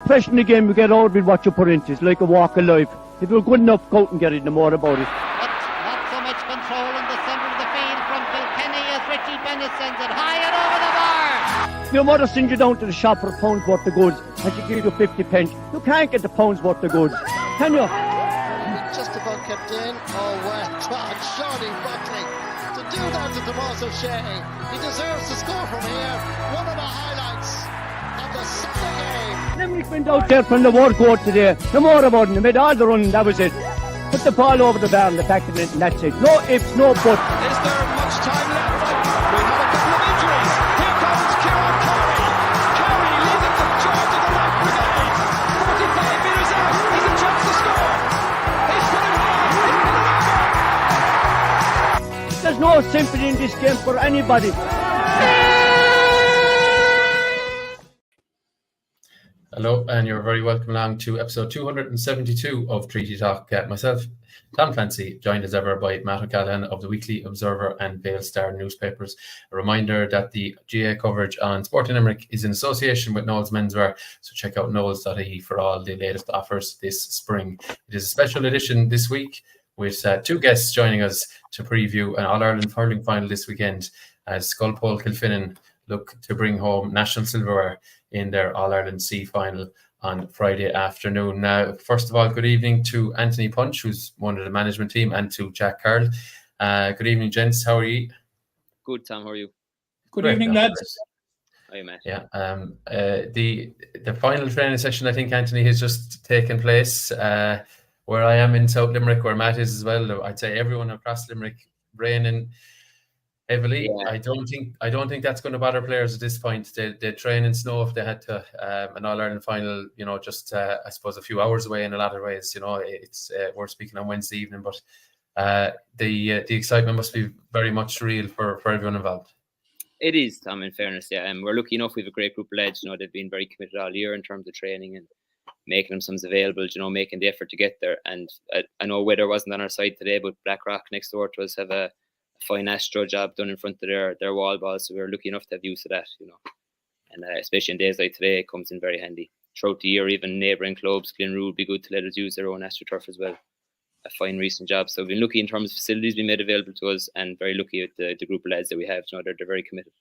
Especially in the game, you get out with what you put into it. It's like a walk of life. If you're good enough, go out and get it, no more about it. But not so much control in the centre of the field from Kilkenny as Richie Bennett sends it high and over the bar. Your mother sends you down to the shop for a pound's worth of goods and she gives you 50 pence. You can't get the pound's worth of goods, can you? Just about kept in. Oh, well done, Shawnee Buckley. To do that to Tomas O'Shea, he deserves to score from here. One of the highlights of the Sunday game. Limerick went out there from the word go today. No more about it. They made all the running, that was it. Put the ball over the bar and the back of it, and that's it. No ifs, no buts. Is there much time left? We've had a couple of injuries. Here comes Kieran Curry. Curry leading the charge of the right brigade. 45 metres out. He's a chance to score. He's put it high. There's no sympathy in this game for anybody. Hello, and you're very welcome along to episode 272 of Treaty Talk. Myself, Tom Clancy, joined as ever by Matt O'Callaghan of the Weekly Observer and Vale Star newspapers. A reminder that the GAA coverage on Sporting Limerick is in association with Noels Menswear, so check out noels.ie for all the latest offers this spring. It is a special edition this week with two guests joining us to preview an All-Ireland hurling final this weekend as Scoil Pól All-Ireland look to bring home national silverware in their All-Ireland C final on Friday afternoon. Now, first of all, good evening to Anthony Punch, who's one of the management team, and to Jack Carl. Good evening, gents. How are you? Good, Tom. How are you? Good evening, lads. Hi, Matt. Yeah. The final training session, I think, Anthony, has just taken place where I am in South Limerick, where Matt is as well. I'd say everyone across Limerick raining heavily. Yeah. I don't think that's going to bother players at this point. They train in snow if they had to. An All-Ireland final, just I suppose a few hours away in a lot of ways. It's we're speaking on Wednesday evening, but the excitement must be very much real for everyone involved. It is, Tom, in fairness, yeah. And we're lucky enough we have a great group of lads. They've been very committed all year in terms of training and making themselves available, making the effort to get there. And I know weather wasn't on our side today, but Blackrock next door to us have a fine astro job done in front of their wall balls, so we're lucky enough to have use of that, and especially in days like today, it comes in very handy. Throughout the year, even neighbouring clubs, Glenroe, would be good to let us use their own astroturf as well. A fine recent job. So we've been lucky in terms of facilities being made available to us, and very lucky with the group of lads that we have. They're very committed.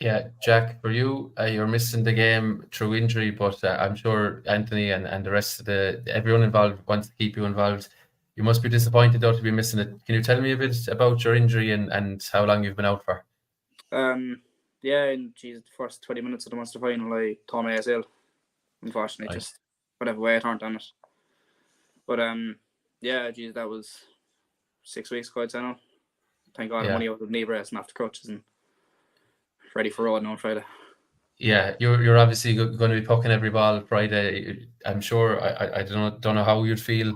Yeah, Jack, for you, you're missing the game through injury, but I'm sure Anthony and the rest of everyone involved wants to keep you involved. You must be disappointed though to be missing it. Can you tell me a bit about your injury and how long you've been out for? The first 20 minutes of the Munster final, I tore my ACL. Unfortunately, just whatever way I turned on it. But that was 6 weeks ago, I'd say now. Thank God I'm only out with knee brace and after crutches and ready for road now on Friday. Yeah, you're obviously going to be pucking every ball Friday. I'm sure. I don't know how you'd feel.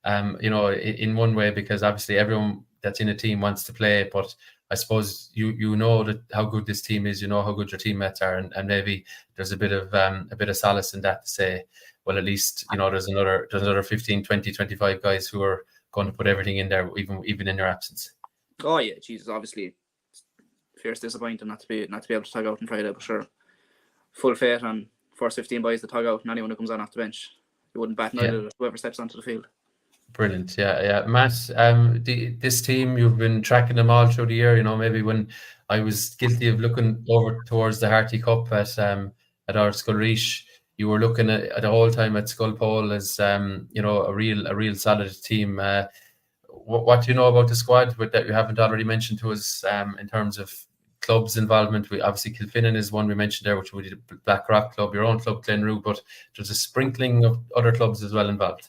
In one way, because obviously everyone that's in a team wants to play, but I suppose you know that how good this team is, how good your teammates are, and maybe there's a bit of solace in that to say, well, at least there's another 15, 20, 25 guys who are going to put everything in there, even in your absence. Oh yeah, Jesus, obviously fierce disappointing not to be able to tug out on Friday, but sure, full faith on first 15 boys to tug out, and anyone who comes on off the bench, you wouldn't bat an eyelid whoever steps onto the field. Brilliant, yeah. Matt, this team, you've been tracking them all through the year. Maybe when I was guilty of looking over towards the Harty Cup at our Scoil, you were looking at the whole time at Scoil Pól as a real solid team. What do you know about the squad that you haven't already mentioned to us in terms of clubs involvement? Obviously Kilfinnan is one we mentioned there, which would be the Blackrock club, your own club, Glenroe, but there's a sprinkling of other clubs as well involved.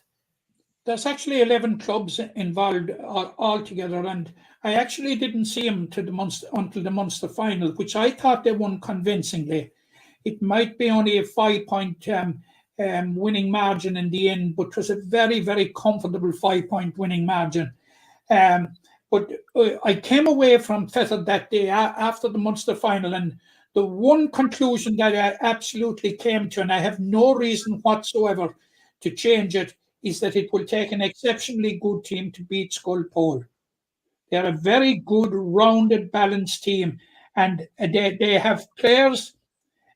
There's actually 11 clubs involved altogether, and I actually didn't see them until the Munster final, which I thought they won convincingly. It might be only a 5-point winning margin in the end, but it was a very, very comfortable 5-point winning margin. But I came away from Fethard that day after the Munster final, and the one conclusion that I absolutely came to, and I have no reason whatsoever to change it, is that it will take an exceptionally good team to beat Scoil Pól. They're a very good, rounded, balanced team, and they have players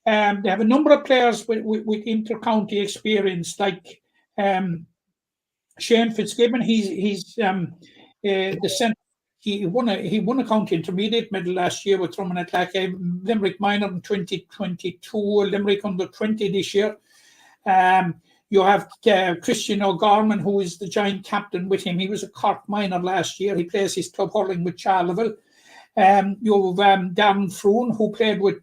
They have a number of players with inter-county experience, like Shane Fitzgibbon. He's the centre. He won a county intermediate medal last year with Thurman Attack, Limerick minor in 2022, Limerick under 20 this year. You have Christian O'Gorman, who is the giant captain with him. He was a Cork minor last year. He plays his club hurling with Charleville. You have Darren Froon, who played with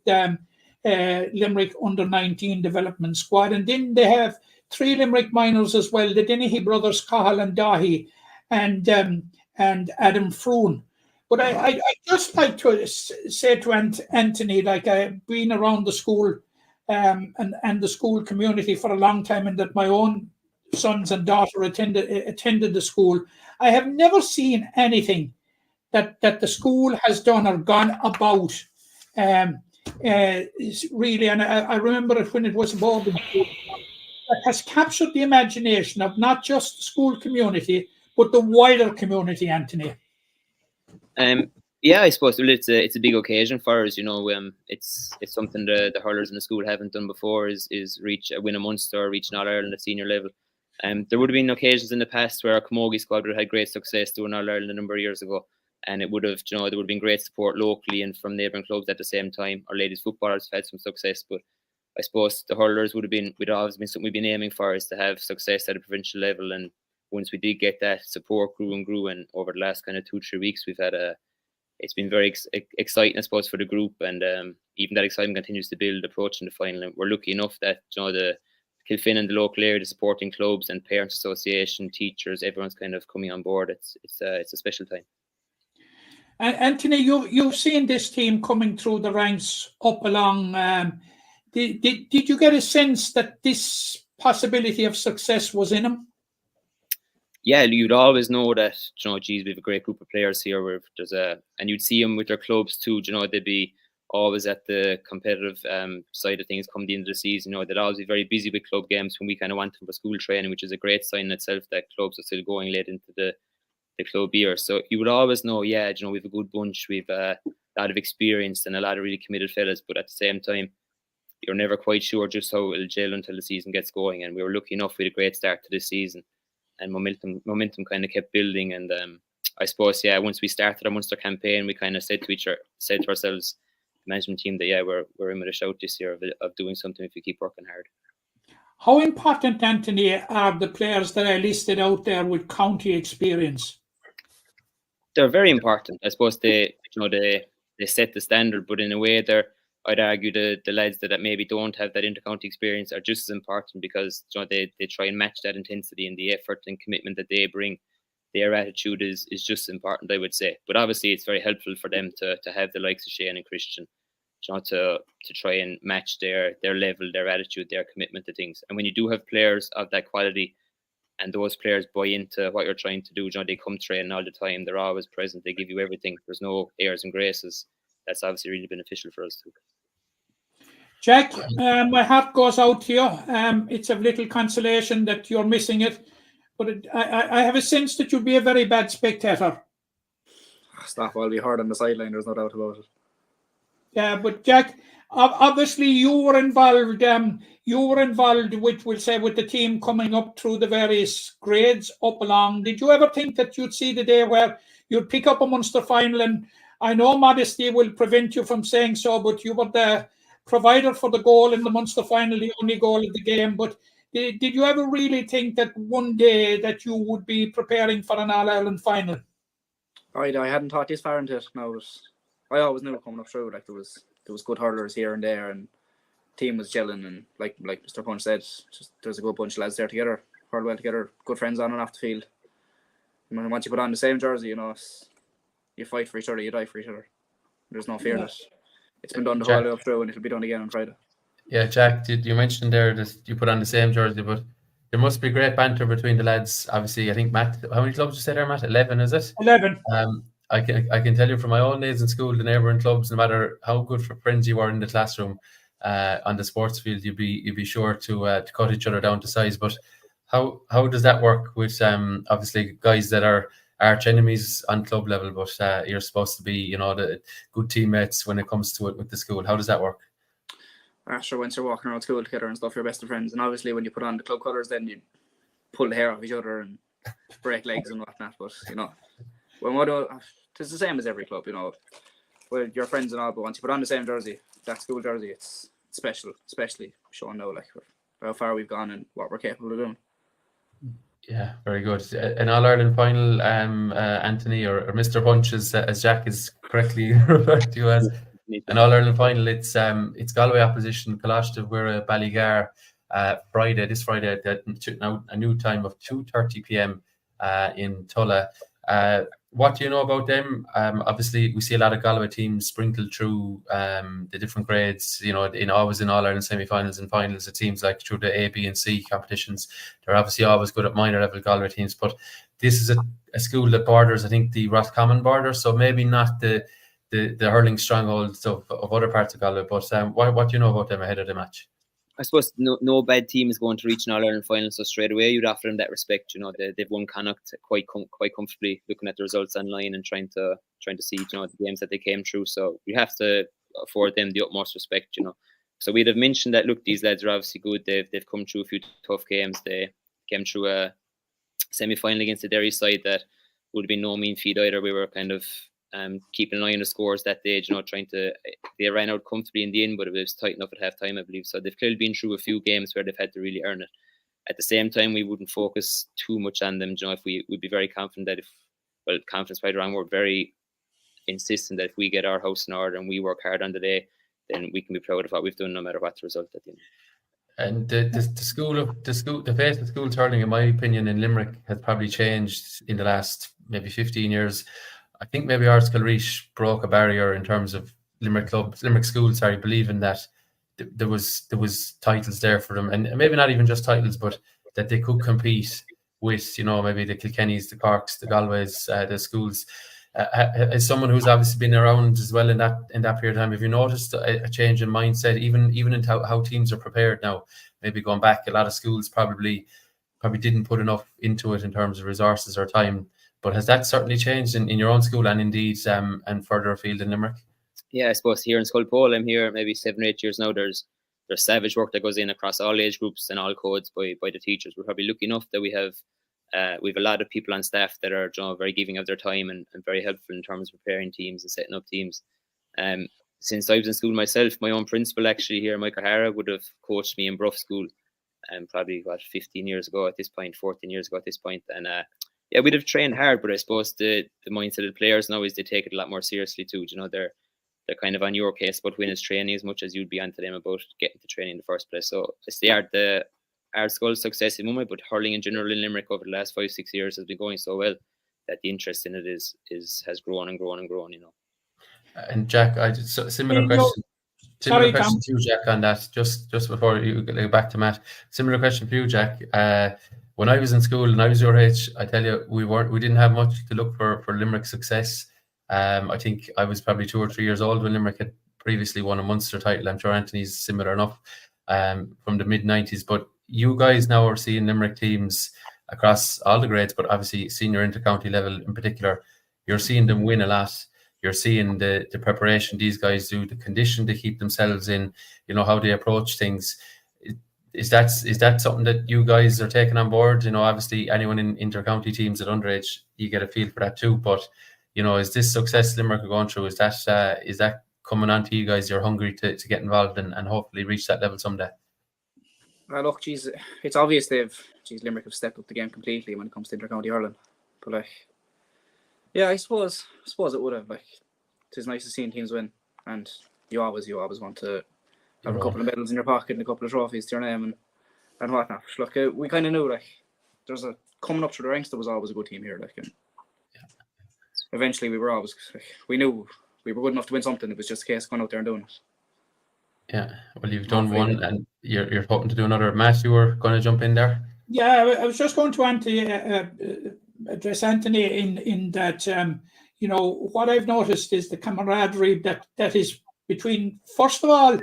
Limerick under 19 development squad. And then they have 3 Limerick minors as well, the Dennehy brothers, Cahill and Dahi, and Adam Froon. But I just like to say to Anthony, like I've been around the school and the school community for a long time, and that my own sons and daughter attended the school. I have never seen anything that the school has done or gone about really, and I remember it when it was about that has captured the imagination of not just the school community, but the wider community, Anthony. Yeah, I suppose it's a big occasion for us. It's something the hurlers in the school haven't done before is win a Munster or reach an All-Ireland at senior level. There would have been occasions in the past where our Camogie squad would have had great success doing All-Ireland a number of years ago, and it would have, there would have been great support locally and from neighbouring clubs at the same time. Our ladies footballers have had some success, but I suppose the hurlers would always been something we've been aiming for, is to have success at a provincial level. And once we did get that, support grew and grew, and over the last kind of 2-3 weeks, we've had it's been very exciting, I suppose, for the group, and even that excitement continues to build approaching the final. And we're lucky enough that the Kilfin and the local area, the supporting clubs and parents association, teachers, everyone's kind of coming on board. It's a special time. Anthony, you've seen this team coming through the ranks up along. Did you get a sense that this possibility of success was in them? Yeah, you'd always know that, geez, we have a great group of players here. And you'd see them with their clubs too. They'd be always at the competitive side of things come the end of the season. They'd always be very busy with club games when we kind of want them for school training, which is a great sign in itself that clubs are still going late into the club year. So you would always know, we have a good bunch. We've a lot of experience and a lot of really committed fellas. But at the same time, you're never quite sure just how it'll gel until the season gets going. And we were lucky enough with a great start to this season. And momentum kind of kept building, and I suppose once we started our Munster campaign, we kind of said to ourselves, the management team, that we're in with a shout this year of doing something if we keep working hard. How important, Anthony, are the players that I listed out there with county experience? They're very important. I suppose they set the standard, but in a way I'd argue the lads that maybe don't have that inter-county experience are just as important, because they try and match that intensity and the effort and commitment that they bring. Their attitude is just as important, I would say. But obviously, it's very helpful for them to have the likes of Shane and Christian, to try and match their level, their attitude, their commitment to things. And when you do have players of that quality, and those players buy into what you're trying to do, they come training all the time. They're always present. They give you everything. There's no airs and graces. That's obviously really beneficial for us too. Jack, my heart goes out to you. It's a little consolation that you're missing it, but I have a sense that you'll be a very bad spectator. Staff will be hard on the sideline, there's no doubt about it. Yeah, but Jack, obviously you were involved with, we'll say, with the team coming up through the various grades up along. Did you ever think that you'd see the day where you'd pick up a Munster final? And I know modesty will prevent you from saying so, but you were the provider for the goal in the Munster final, the only goal of the game. But did you ever really think that one day that you would be preparing for an All-Ireland final? I hadn't thought this far into it. No, I always knew coming up through, like there was good hurlers here and there, and the team was gelling, and like Mr. Punch said, there's a good bunch of lads there together, hurl well together, good friends on and off the field. And once you put on the same jersey, you fight for each other, you die for each other. There's no fear that it's been done the whole way up through, and it'll be done again on Friday. Yeah, Jack, you mentioned there that you put on the same jersey, but there must be great banter between the lads. Obviously, I think Matt, how many clubs you said there, Matt? 11, is it? 11. I can tell you from my own days in school, the neighbouring clubs, no matter how good for friends you were in the classroom, on the sports field, you'd be sure to cut each other down to size. But how does that work with obviously guys that are arch enemies on club level, but you're supposed to be the good teammates when it comes to it with the school? How does that work? After once you're walking around school together and stuff, you're best of friends. And obviously when you put on the club colours, then you pull the hair off each other and break legs and whatnot. But, you know, it's the same as every club, you know. Well, you're friends and all, but once you put on the same jersey, that school jersey, it's special, especially showing now like how far we've gone and what we're capable of doing. Yeah, very good. An All-Ireland final, Anthony, or Mr. Punch, as Jack is correctly referred to as. An All-Ireland final, it's Galway opposition, Colashta, we're Ballygar, this Friday, now a new time of 2:30 p.m. In Tulla. What do you know about them? Obviously, we see a lot of Galway teams sprinkled through the different grades, you know, always in All-Ireland semi-finals and finals. It seems like through the A, B and C competitions. They're obviously always good at minor level Galway teams, but this is a school that borders, I think, the Roscommon border, so maybe not the hurling strongholds of other parts of Galway. But what do you know about them ahead of the match? I suppose no bad team is going to reach an All-Ireland final, so straight away you'd offer them that respect. You know, they've won Connacht quite comfortably, looking at the results online and trying to see, you know, the games that they came through. So we have to afford them the utmost respect, you know. So we'd have mentioned that, look, these lads are obviously good. They've come through a few tough games. They came through a semi-final against the Derry side that would have been no mean feat either. We were kind of keeping an eye on the scores that day, you know, they ran out comfortably in the end, but it was tight enough at half time, I believe. So they've clearly been through a few games where they've had to really earn it. At the same time, we wouldn't focus too much on them, you know. If we'd be very confident that confidence by the wrong word, very insistent that if we get our house in order and we work hard on the day, then we can be proud of what we've done, no matter what the result at the end. And the face of school hurling, in my opinion, in Limerick has probably changed in the last maybe 15 years. I think maybe Scoil Reach broke a barrier in terms of Limerick schools, believing that there was titles there for them, and maybe not even just titles, but that they could compete with, you know, maybe the Kilkennys, the Corks, the Galways, the schools. As someone who's obviously been around as well in that period of time, have you noticed a change in mindset, even in how teams are prepared now? Maybe going back, a lot of schools probably didn't put enough into it in terms of resources or time. But has that certainly changed in your own school and indeed and further afield in Limerick? Yeah, I suppose here in Scoil Pól, I'm here maybe 7 or 8 years now. There's savage work that goes in across all age groups and all codes by the teachers. We're probably lucky enough that we have a lot of people on staff that are, you know, very giving of their time and very helpful in terms of preparing teams and setting up teams. Since I was in school myself, my own principal actually here, Mike O'Hara, would have coached me in Bruff School probably 15 years ago at this point, 14 years ago at this point. And yeah, we'd have trained hard, but I suppose the mindset of the players now is they take it a lot more seriously too. You know, they're kind of on your case about winning training as much as you'd be on to them about getting to training in the first place. So it's our Scoil's success in Mumbai, but hurling in general in Limerick over the last 5-6 years has been going so well that the interest in it has grown and grown and grown. You know. And Jack, similar question to you, Jack, on that. Just before you go back to Matt, similar question for you, Jack. When I was in school and I was your age, I tell you, we didn't have much to look for Limerick success. I think I was probably 2 or 3 years old when Limerick had previously won a Munster title. I'm sure Anthony's similar enough from the mid-90s. But you guys now are seeing Limerick teams across all the grades, but obviously senior inter-county level in particular. You're seeing them win a lot. You're seeing the preparation these guys do, the condition they keep themselves in, you know, how they approach things. Is that something that you guys are taking on board? You know, obviously anyone in inter-county teams at Underage, you get a feel for that too. But, you know, is this success Limerick are going through, is that coming on to you guys? You're hungry to get involved and hopefully reach that level someday? Look, geez, it's obvious Limerick have stepped up the game completely when it comes to inter-county hurling. But yeah, I suppose it would have. It's nice to see teams win, and you always want to have a couple of medals in your pocket and a couple of trophies to your name and whatnot. Look, we kind of knew there's coming up through the ranks. There was always a good team here. And eventually we were always we knew we were good enough to win something. It was just a case of going out there and doing it. Yeah, well, you've done one, and you're hoping to do another. Matt, you were going to jump in there. Yeah, I was just going to address Anthony in that. You know, what I've noticed is the camaraderie that is between, first of all,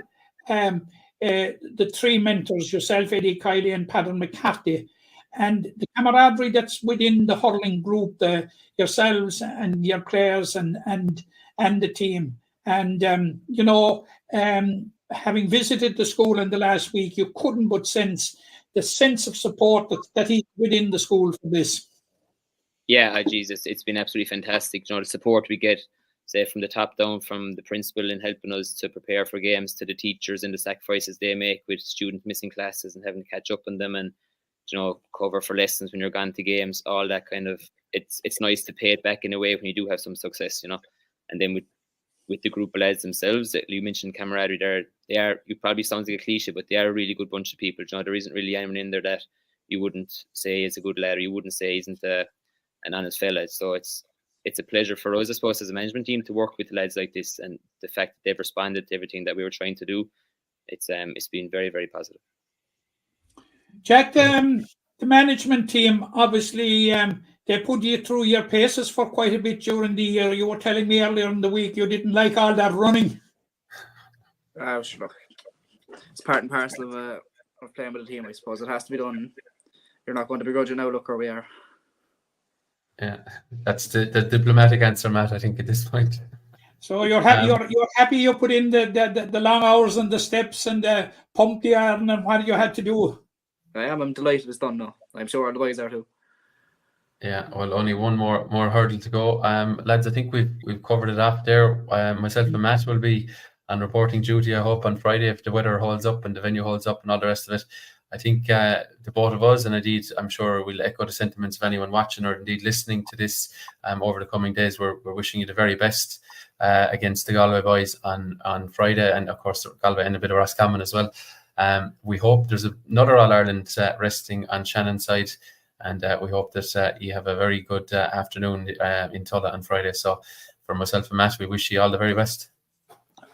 the three mentors, yourself, Eddie Kiley, and Paddy McCarthy, and the camaraderie that's within the hurling group, yourselves and your players and the team. And you know, having visited the school in the last week, you couldn't but sense the sense of support that he's within the school for this. Yeah, Jesus, it's been absolutely fantastic. The support we get, say, from the top down, from the principal in helping us to prepare for games, to the teachers and the sacrifices they make with students missing classes and having to catch up on them, and cover for lessons when you're gone to games, all that kind of. It's nice to pay it back in a way when you do have some success, And then with the group of lads themselves, that you mentioned camaraderie, they are. You probably sounds like a cliche, but they are a really good bunch of people. There isn't really anyone in there that you wouldn't say is a good lad, or you wouldn't say isn't an honest fella. So it's a pleasure for us, I suppose, as a management team to work with lads like this, and the fact that they've responded to everything that we were trying to do, it's been very, very positive. Jack, the management team, obviously, they put you through your paces for quite a bit during the year. You were telling me earlier in the week you didn't like all that running. Look, it's part and parcel of playing with a team, I suppose. It has to be done. You're not going to begrudge it now, look where we are. Yeah, that's the diplomatic answer, Matt, I think, at this point. So you're happy you're happy you put in the long hours and the steps and pump the iron and what you had to do. I am. I'm delighted it's done now. I'm sure the boys are too. Yeah, well, only one more hurdle to go. Lads, I think we've covered it off there. Myself and Matt will be on reporting duty, I hope, on Friday if the weather holds up and the venue holds up and all the rest of it. I think the both of us, and indeed I'm sure we'll echo the sentiments of anyone watching or indeed listening to this over the coming days. We're wishing you the very best against the Galway boys on Friday, and of course Galway and a bit of Roscommon as well. We hope there's another All-Ireland resting on Shannon's side, and we hope that you have a very good afternoon in Tulla on Friday. So for myself and Matt, we wish you all the very best.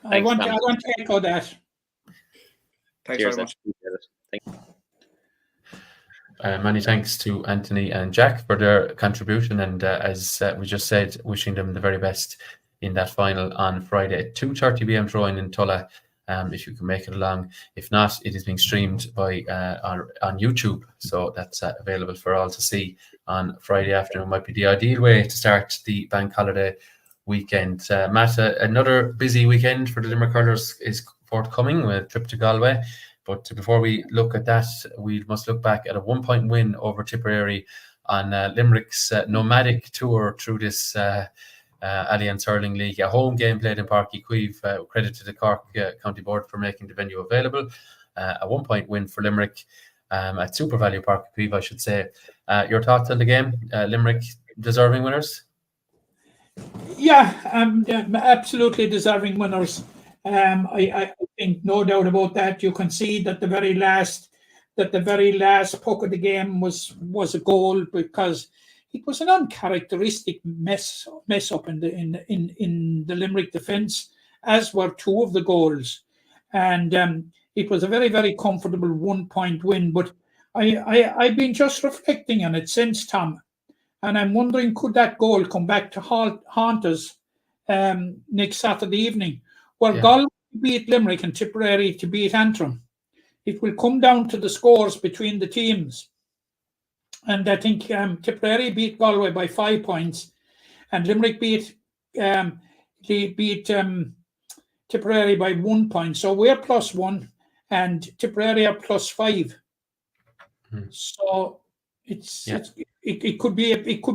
I want to echo that. Thanks very much. Many thanks to Anthony and Jack for their contribution, and as we just said, wishing them the very best in that final on Friday at 2:30 p.m. throwing in Tulla. If you can make it along. If not, it is being streamed by on YouTube, so that's available for all to see on Friday afternoon. Might be the ideal way to start the bank holiday weekend. Matt, another busy weekend for the Limerick hurlers is forthcoming with a trip to Galway. But before we look at that, we must look back at a 1-point win over Tipperary on Limerick's nomadic tour through this Alliance Hurling League. A home game played in Páirc Uí Chaoimh. Credit to the Cork County Board for making the venue available. A 1-point win for Limerick at Super Value Páirc Uí Chaoimh, I should say. Your thoughts on the game? Limerick deserving winners? Yeah, absolutely deserving winners. I think no doubt about that. You can see that the very last puck of the game was a goal, because it was an uncharacteristic mess up in the Limerick defence, as were two of the goals, and it was a very, very comfortable 1-point win. But I've been just reflecting on it since, Tom, and I'm wondering, could that goal come back to haunt us next Saturday evening? Well, Galway beat Limerick and Tipperary to beat Antrim. It will come down to the scores between the teams. And I think Tipperary beat Galway by 5 points, and Limerick beat Tipperary by 1 point. So we're +1, and Tipperary are +5. So it could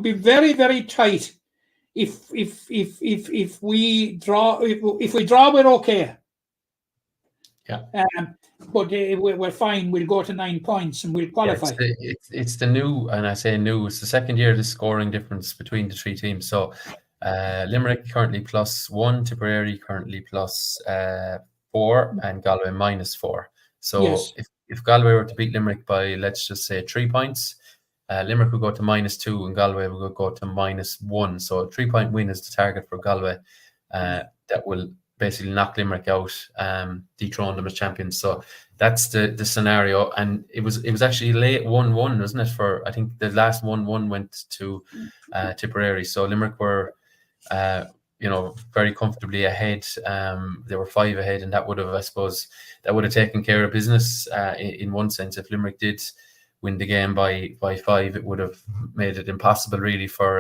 be very, very tight. If we draw, we're okay. Yeah. But we're fine. We'll go to 9 points and we'll qualify. Yeah, it's the new, and I say new, it's the second year of the scoring difference between the three teams. So Limerick currently +1, Tipperary currently +4, and Galway -4. So yes. if Galway were to beat Limerick by, let's just say, 3 points, Limerick will go to -2 and Galway will go to -1. So a 3-point win is the target for Galway. That will basically knock Limerick out, dethrone them as champions. So that's the scenario. And it was actually late 1-1, wasn't it? For, I think the last 1-1 went to Tipperary. So Limerick were very comfortably ahead. They were 5 ahead, and that would have, I suppose, taken care of business in one sense. If Limerick did win the game by 5, it would have made it impossible really for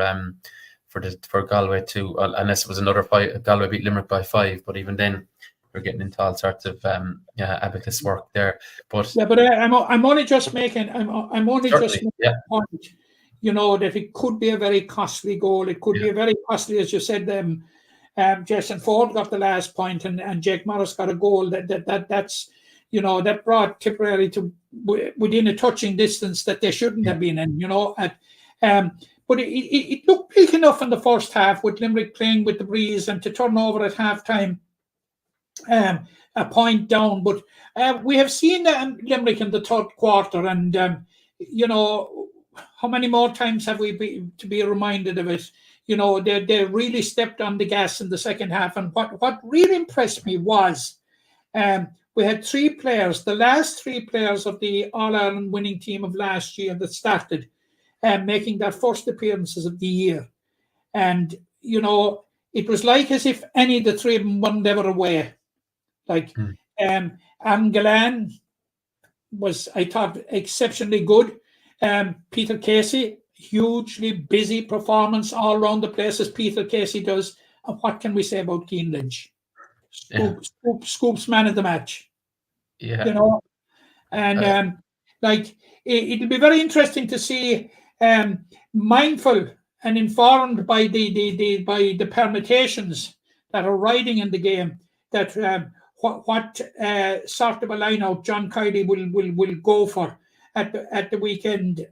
Galway to, unless it was another 5. Galway beat Limerick by 5, but even then we're getting into all sorts of abacus work there. But yeah, but I'm only just making I'm only just making a point, you know, that it could be a very costly goal. It could be a very costly, as you said. Jason Ford got the last point, and Jake Morris got a goal. That's you know, that brought Tipperary to within a touching distance that they shouldn't have been in. You know, but it looked bleak enough in the first half with Limerick playing with the breeze and to turn over at half time. A point down, but we have seen Limerick in the third quarter, and you know, how many more times have we to be reminded of it? You know, they really stepped on the gas in the second half, and what really impressed me was we had three players, the last three players of the All-Ireland winning team of last year that started making their first appearances of the year, and you know, it was like as if any of the three of them weren't ever away. Like Angalan was, I thought, exceptionally good. Peter Casey, hugely busy performance all around the place as Peter Casey does. And what can we say about Cian Lynch? Scoops man of the match. Yeah, you know, and like it'll be very interesting to see, mindful and informed by the permutations that are riding in the game, that what sort of a line-out John Kiley will go for at the weekend.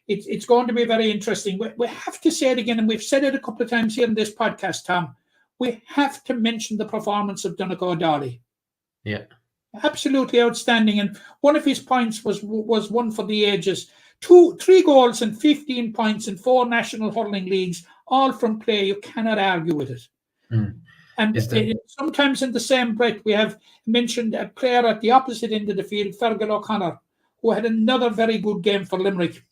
It's going to be very interesting. We have to say it again, and we've said it a couple of times here in this podcast, Tom. We have to mention the performance of Donegal O'Donnell. Yeah, absolutely outstanding. And one of his points was one for the ages. 3 goals and 15 points in 4 national hurling leagues, all from play. You cannot argue with it. And sometimes in the same breath, we have mentioned a player at the opposite end of the field, Fergal O'Connor, who had another very good game for Limerick.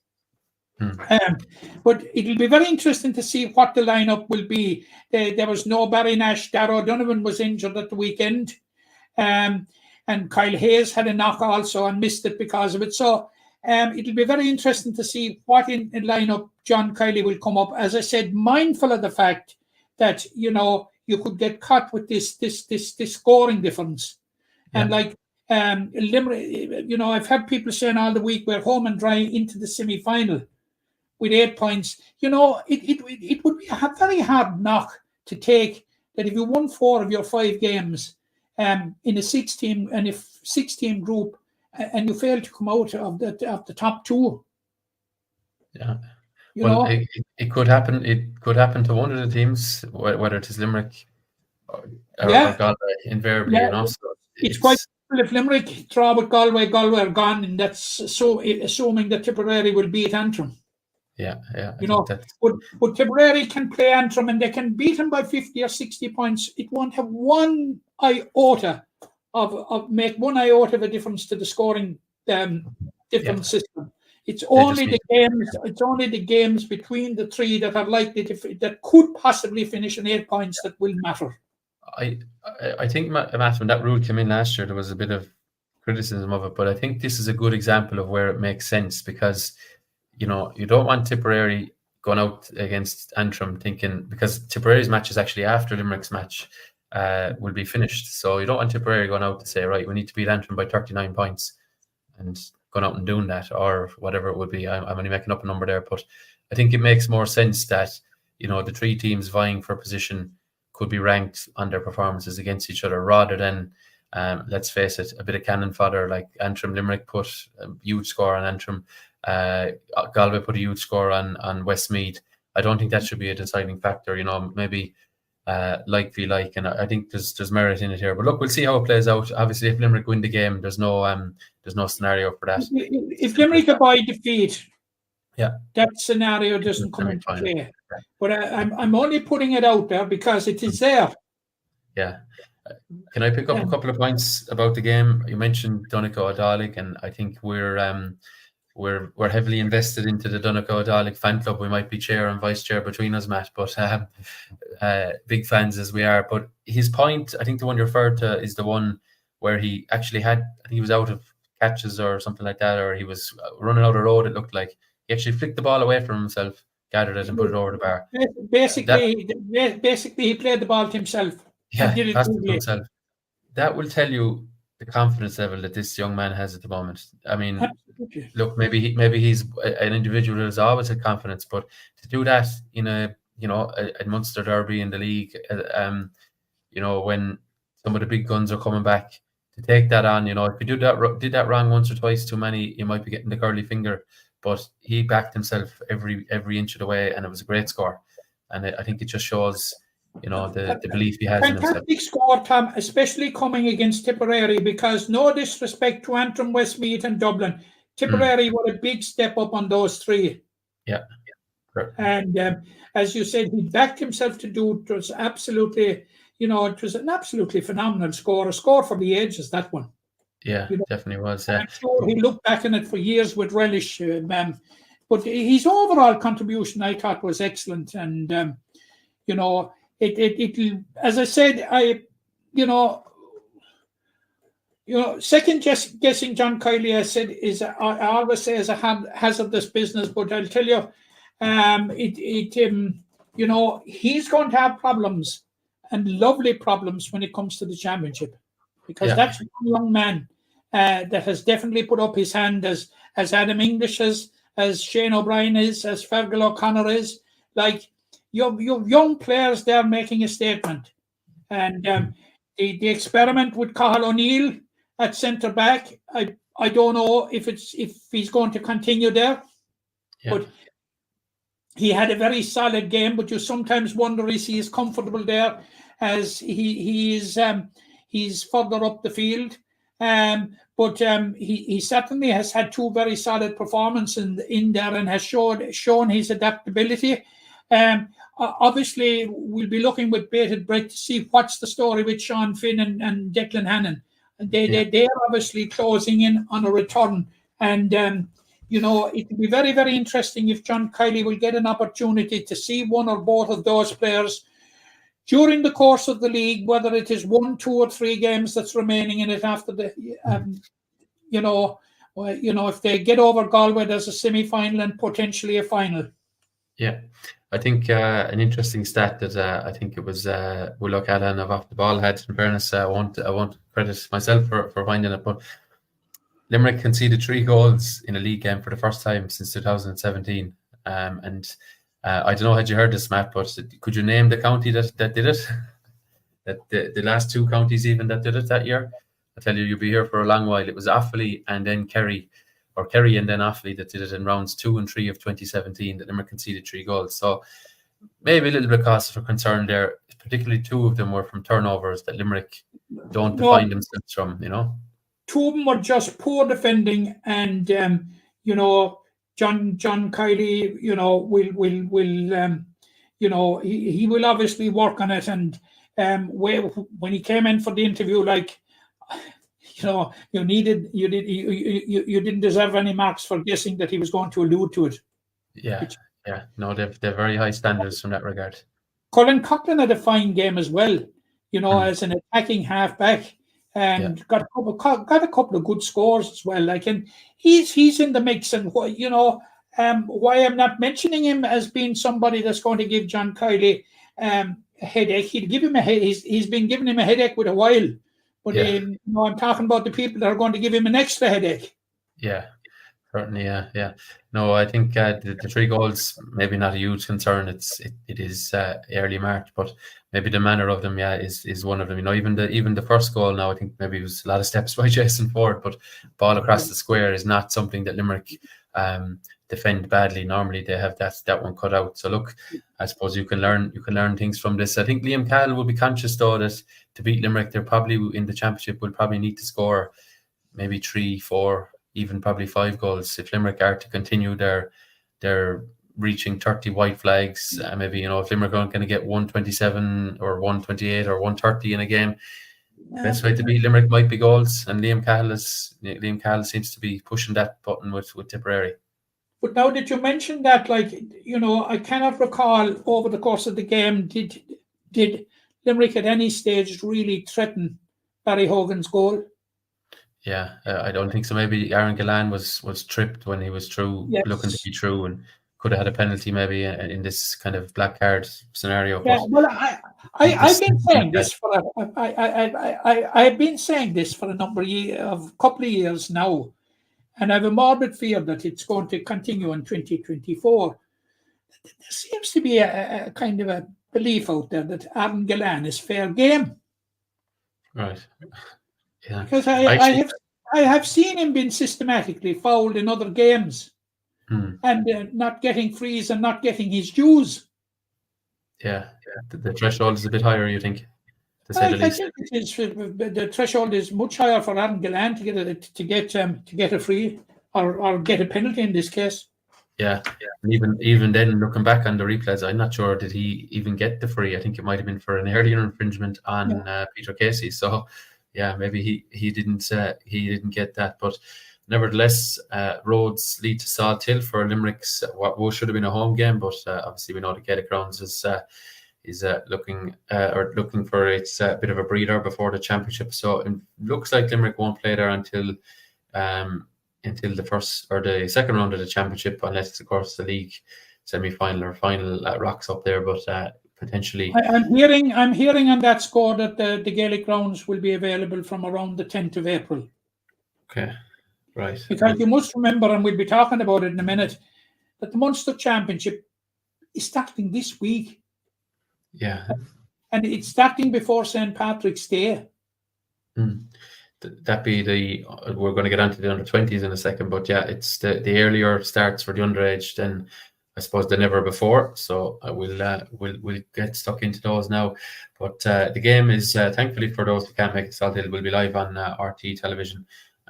But it'll be very interesting to see what the lineup will be. There was no Barry Nash. Darragh O'Donovan was injured at the weekend. And Kyle Hayes had a knock also and missed it because of it. So it'll be very interesting to see what in lineup John Kiley will come up. As I said, mindful of the fact that, you know, you could get caught with this scoring difference. And like Limerick, you know, I've had people saying all the week we're home and dry into the semi-final with 8 points. You know, it would be a very hard knock to take that if you won 4 of your 5 games in a 6-team group, and you fail to come out of the top 2. Yeah. You know? It could happen. It could happen to one of the teams, whether it is Limerick or Galway, invariably. You know, so it's quite simple. If Limerick draw with Galway are gone, and that's so assuming that Tipperary will beat Antrim. Yeah. You know, but Tipperary can play Antrim and they can beat them by 50 or 60 points. It won't have one iota of make one iota of a difference to the scoring different system. It's only the games. It's only the games between the 3 that are likely that could possibly finish in 8 points that will matter. I think, Matt, when that rule came in last year, there was a bit of criticism of it, but I think this is a good example of where it makes sense, because you know, you don't want Tipperary going out against Antrim thinking, because Tipperary's match is actually after Limerick's match will be finished. So you don't want Tipperary going out to say, right, we need to beat Antrim by 39 points and going out and doing that, or whatever it would be. I'm only making up a number there, but I think it makes more sense that, you know, the 3 teams vying for position could be ranked on their performances against each other, rather than, let's face it, a bit of cannon fodder like Antrim. Limerick put a huge score on Antrim. Galway put a huge score on Westmeath. I don't think that should be a deciding factor. You know, maybe like v like, and I think there's merit in it here. But look, we'll see how it plays out. Obviously, if Limerick win the game, there's no scenario for that. If Limerick avoid defeat, yeah, that scenario doesn't come into play. But I'm only putting it out there because it is there. Yeah. Can I pick up a couple of points about the game? You mentioned Donegal O'Donnell, and I think we're heavily invested into the Donegal O'Donnell fan club. We might be chair and vice chair between us, Matt, but big fans as we are. But his point, I think the one you referred to, is the one where he actually had, I think he was out of catches or something like that, or he was running out of road, it looked like. He actually flicked the ball away from himself, gathered it and put it over the bar. Basically, he played the ball to himself. Yeah, he passed it to himself. that will tell you the confidence level that this young man has at the moment. I mean, Absolutely. look, maybe he's an individual that has always had confidence, but to do that in a Munster derby in the league, when some of the big guns are coming back, to take that on, if you did that wrong once or twice too many, you might be getting the curly finger. But he backed himself every inch of the way, and it was a great score. And I think it just shows, the belief he has in himself. Fantastic score, Tom, especially coming against Tipperary, because no disrespect to Antrim, Westmeath and Dublin, Tipperary were a big step up on those three. Yeah. And as you said, he backed himself to do it. It was absolutely, it was an absolutely phenomenal score, a score for the ages, that one. Yeah, definitely was. I'm sure he looked back on it for years with relish, but his overall contribution, I thought, was excellent. And, it as I said, second guessing John Kiley, I said, I always say is a hazardous business, but I'll tell you, he's going to have problems, and lovely problems, when it comes to the championship, because that's one young man that has definitely put up his hand, as Adam English is, as Shane O'Brien is, as Fergal O'Connor is. Like, you've young players there making a statement. And the experiment with Cathal O'Neill at centre back, I don't know if he's going to continue there. But he had a very solid game, but you sometimes wonder, is he as comfortable there as he's further up the field. But he certainly has had two very solid performances in there, and has shown his adaptability. Obviously, we'll be looking with bated breath to see what's the story with Sean Finn and Declan Hannon. They are obviously closing in on a return, and it will be very, very interesting if John Kiley will get an opportunity to see one or both of those players during the course of the league, whether it is 1, 2 or 3 games that's remaining in it after the, if they get over Galway, there's a semi-final and potentially a final. Yeah, I think an interesting stat that I think it was Will O'Callaghan of Off the Ball had. In fairness, I won't credit myself for finding it, but Limerick conceded 3 goals in a league game for the first time since 2017. And I don't know, had you heard this, Matt, but could you name the county that did it? That the last 2 counties even that did it that year? I tell you, you'll be here for a long while. It was Offaly and then Kerry and then Offaly that did it in rounds 2 and 3 of 2017, that Limerick conceded 3 goals. So maybe a little bit cause for concern there. Particularly 2 of them were from turnovers that Limerick don't define themselves from, 2 of them were just poor defending, and John Kiley, he will obviously work on it. And when he came in for the interview, you didn't deserve any marks for guessing that he was going to allude to it. Yeah. No, they've very high standards from that regard. Colin Coughlin had a fine game as well, as an attacking halfback. And got a couple of good scores as well. And he's in the mix. And why I'm not mentioning him as being somebody that's going to give John Kiley a headache. He'd give him he's been giving him a headache with a while. But I'm talking about the people that are going to give him an extra headache. Yeah, certainly. Yeah. No, I think the 3 goals, maybe not a huge concern. It is early March, but maybe the manner of them, is one of them. Even the first goal now, I think maybe it was a lot of steps by Jason Ford, but ball across the square is not something that Limerick defend badly. Normally they have that one cut out. So look, I suppose you can learn things from this. I think Liam Cahill will be conscious though that to beat Limerick, they're probably in the championship will probably need to score maybe 3, 4, even probably 5 goals if Limerick are to continue their reaching 30 white flags. Maybe if Limerick aren't going to get 127 or 128 or 130 in a game, best way to beat Limerick might be goals. And Liam Cahill seems to be pushing that button with Tipperary. But now that you mentioned that, I cannot recall over the course of the game, did Limerick at any stage really threaten Barry Hogan's goal? Yeah, I don't think so. Maybe Aaron Gillan was tripped when he was through, looking to be through, and could have had a penalty maybe in this kind of black card scenario. Yeah, But well, I've been saying this for I've been saying this for a number of couple of years now, and I have a morbid fear that it's going to continue in 2024. There seems to be a kind of a belief out there that Aaron Gillan is fair game. Right. Yeah. Because I have seen him being systematically fouled in other games, and not getting frees and not getting his dues. Yeah. The threshold is a bit higher, you think, to say the I least. think the threshold is much higher for Aaron Gillan to get a free or get a penalty in this case. Yeah. And even then, looking back on the replays, I'm not sure did he even get the free. I think it might have been for an earlier infringement on Peter Casey. So yeah, maybe he didn't get that. But nevertheless, roads lead to Salt Hill for Limerick's what should have been a home game, but obviously we know the Gaelic Grounds is looking for its bit of a breather before the championship. So it looks like Limerick won't play there until the first or the second round of the championship, unless of course the league semi-final or final rocks up there. But potentially, I'm hearing on that score that the Gaelic Grounds will be available from around the 10th of April. Okay, right. Because you must remember, and we'll be talking about it in a minute, that the Munster Championship is starting this week. Yeah, and it's starting before St. Patrick's Day. That be we're going to get onto the under-20s in a second, but yeah, it's the earlier starts for the underage than I suppose than ever before. So we'll get stuck into those now. But the game is thankfully for those who can't make it, Salt Hill will be live on RT television.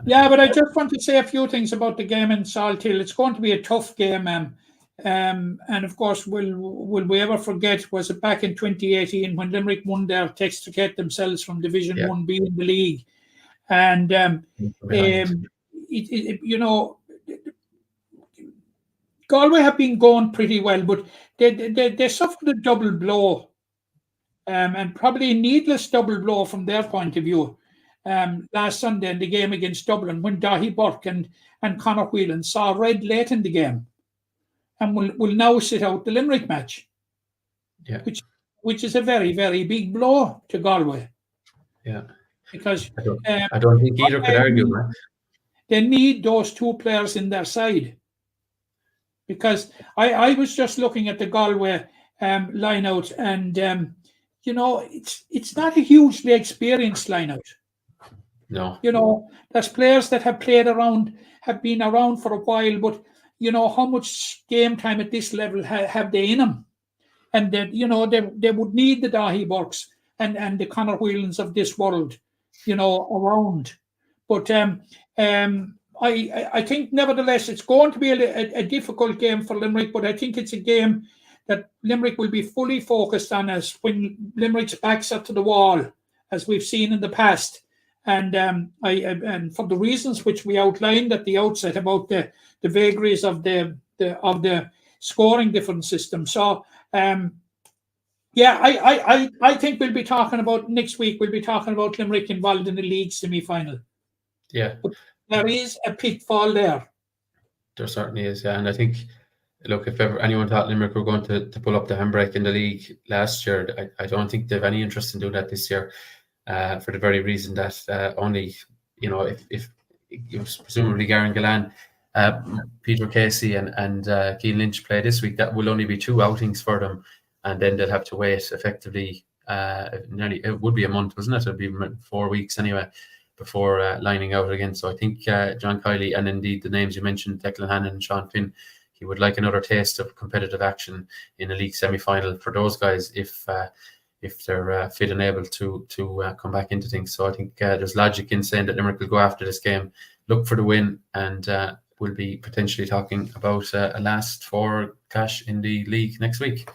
Yeah, but I just want to say a few things about the game in Salt Hill. It's going to be a tough game, and of course, will we ever forget? Was it back in 2018 when Limerick won their Textocate themselves from Division 1B in the league? And Galway have been going pretty well, but they suffered a double blow, and probably a needless double blow from their point of view. Last Sunday in the game against Dublin, when Dahi Burke and Conor Whelan saw red late in the game, and will now sit out the Limerick match. Yeah, which is a very, very big blow to Galway. Yeah. Because I don't think either could argue that. They need those two players in their side. Because I was just looking at the Galway line out, and it's not a hugely experienced line out. No. There's players that have been around for a while, but how much game time at this level have they in them? And that they would need the Dahi Burks and the Conor Whelans of this world, around. But I think nevertheless it's going to be a difficult game for Limerick, but I think it's a game that Limerick will be fully focused on, as when Limerick's backs are to the wall, as we've seen in the past. And and for the reasons which we outlined at the outset about the vagaries of the scoring different system. So I think we'll be talking about next week. We'll be talking about Limerick involved in the league semi-final. Yeah, but there is a pitfall there. There certainly is, yeah. And I think, look, if ever anyone thought Limerick were going to pull up the handbrake in the league last year, I don't think they have any interest in doing that this year. For the very reason that only, if presumably Garen Gillan, Peter Casey and Keane Lynch play this week, that will only be 2 outings for them, and then they'll have to wait effectively it would be a month, wasn't it? It'd be 4 weeks anyway before lining out again. So I think John Kiley, and indeed the names you mentioned, Declan Hannon and Sean Finn, he would like another taste of competitive action in a league semi-final for those guys if they're fit and able to come back into things. So I think there's logic in saying that Limerick will go after this game, look for the win, and we'll be potentially talking about a last for cash in the league next week.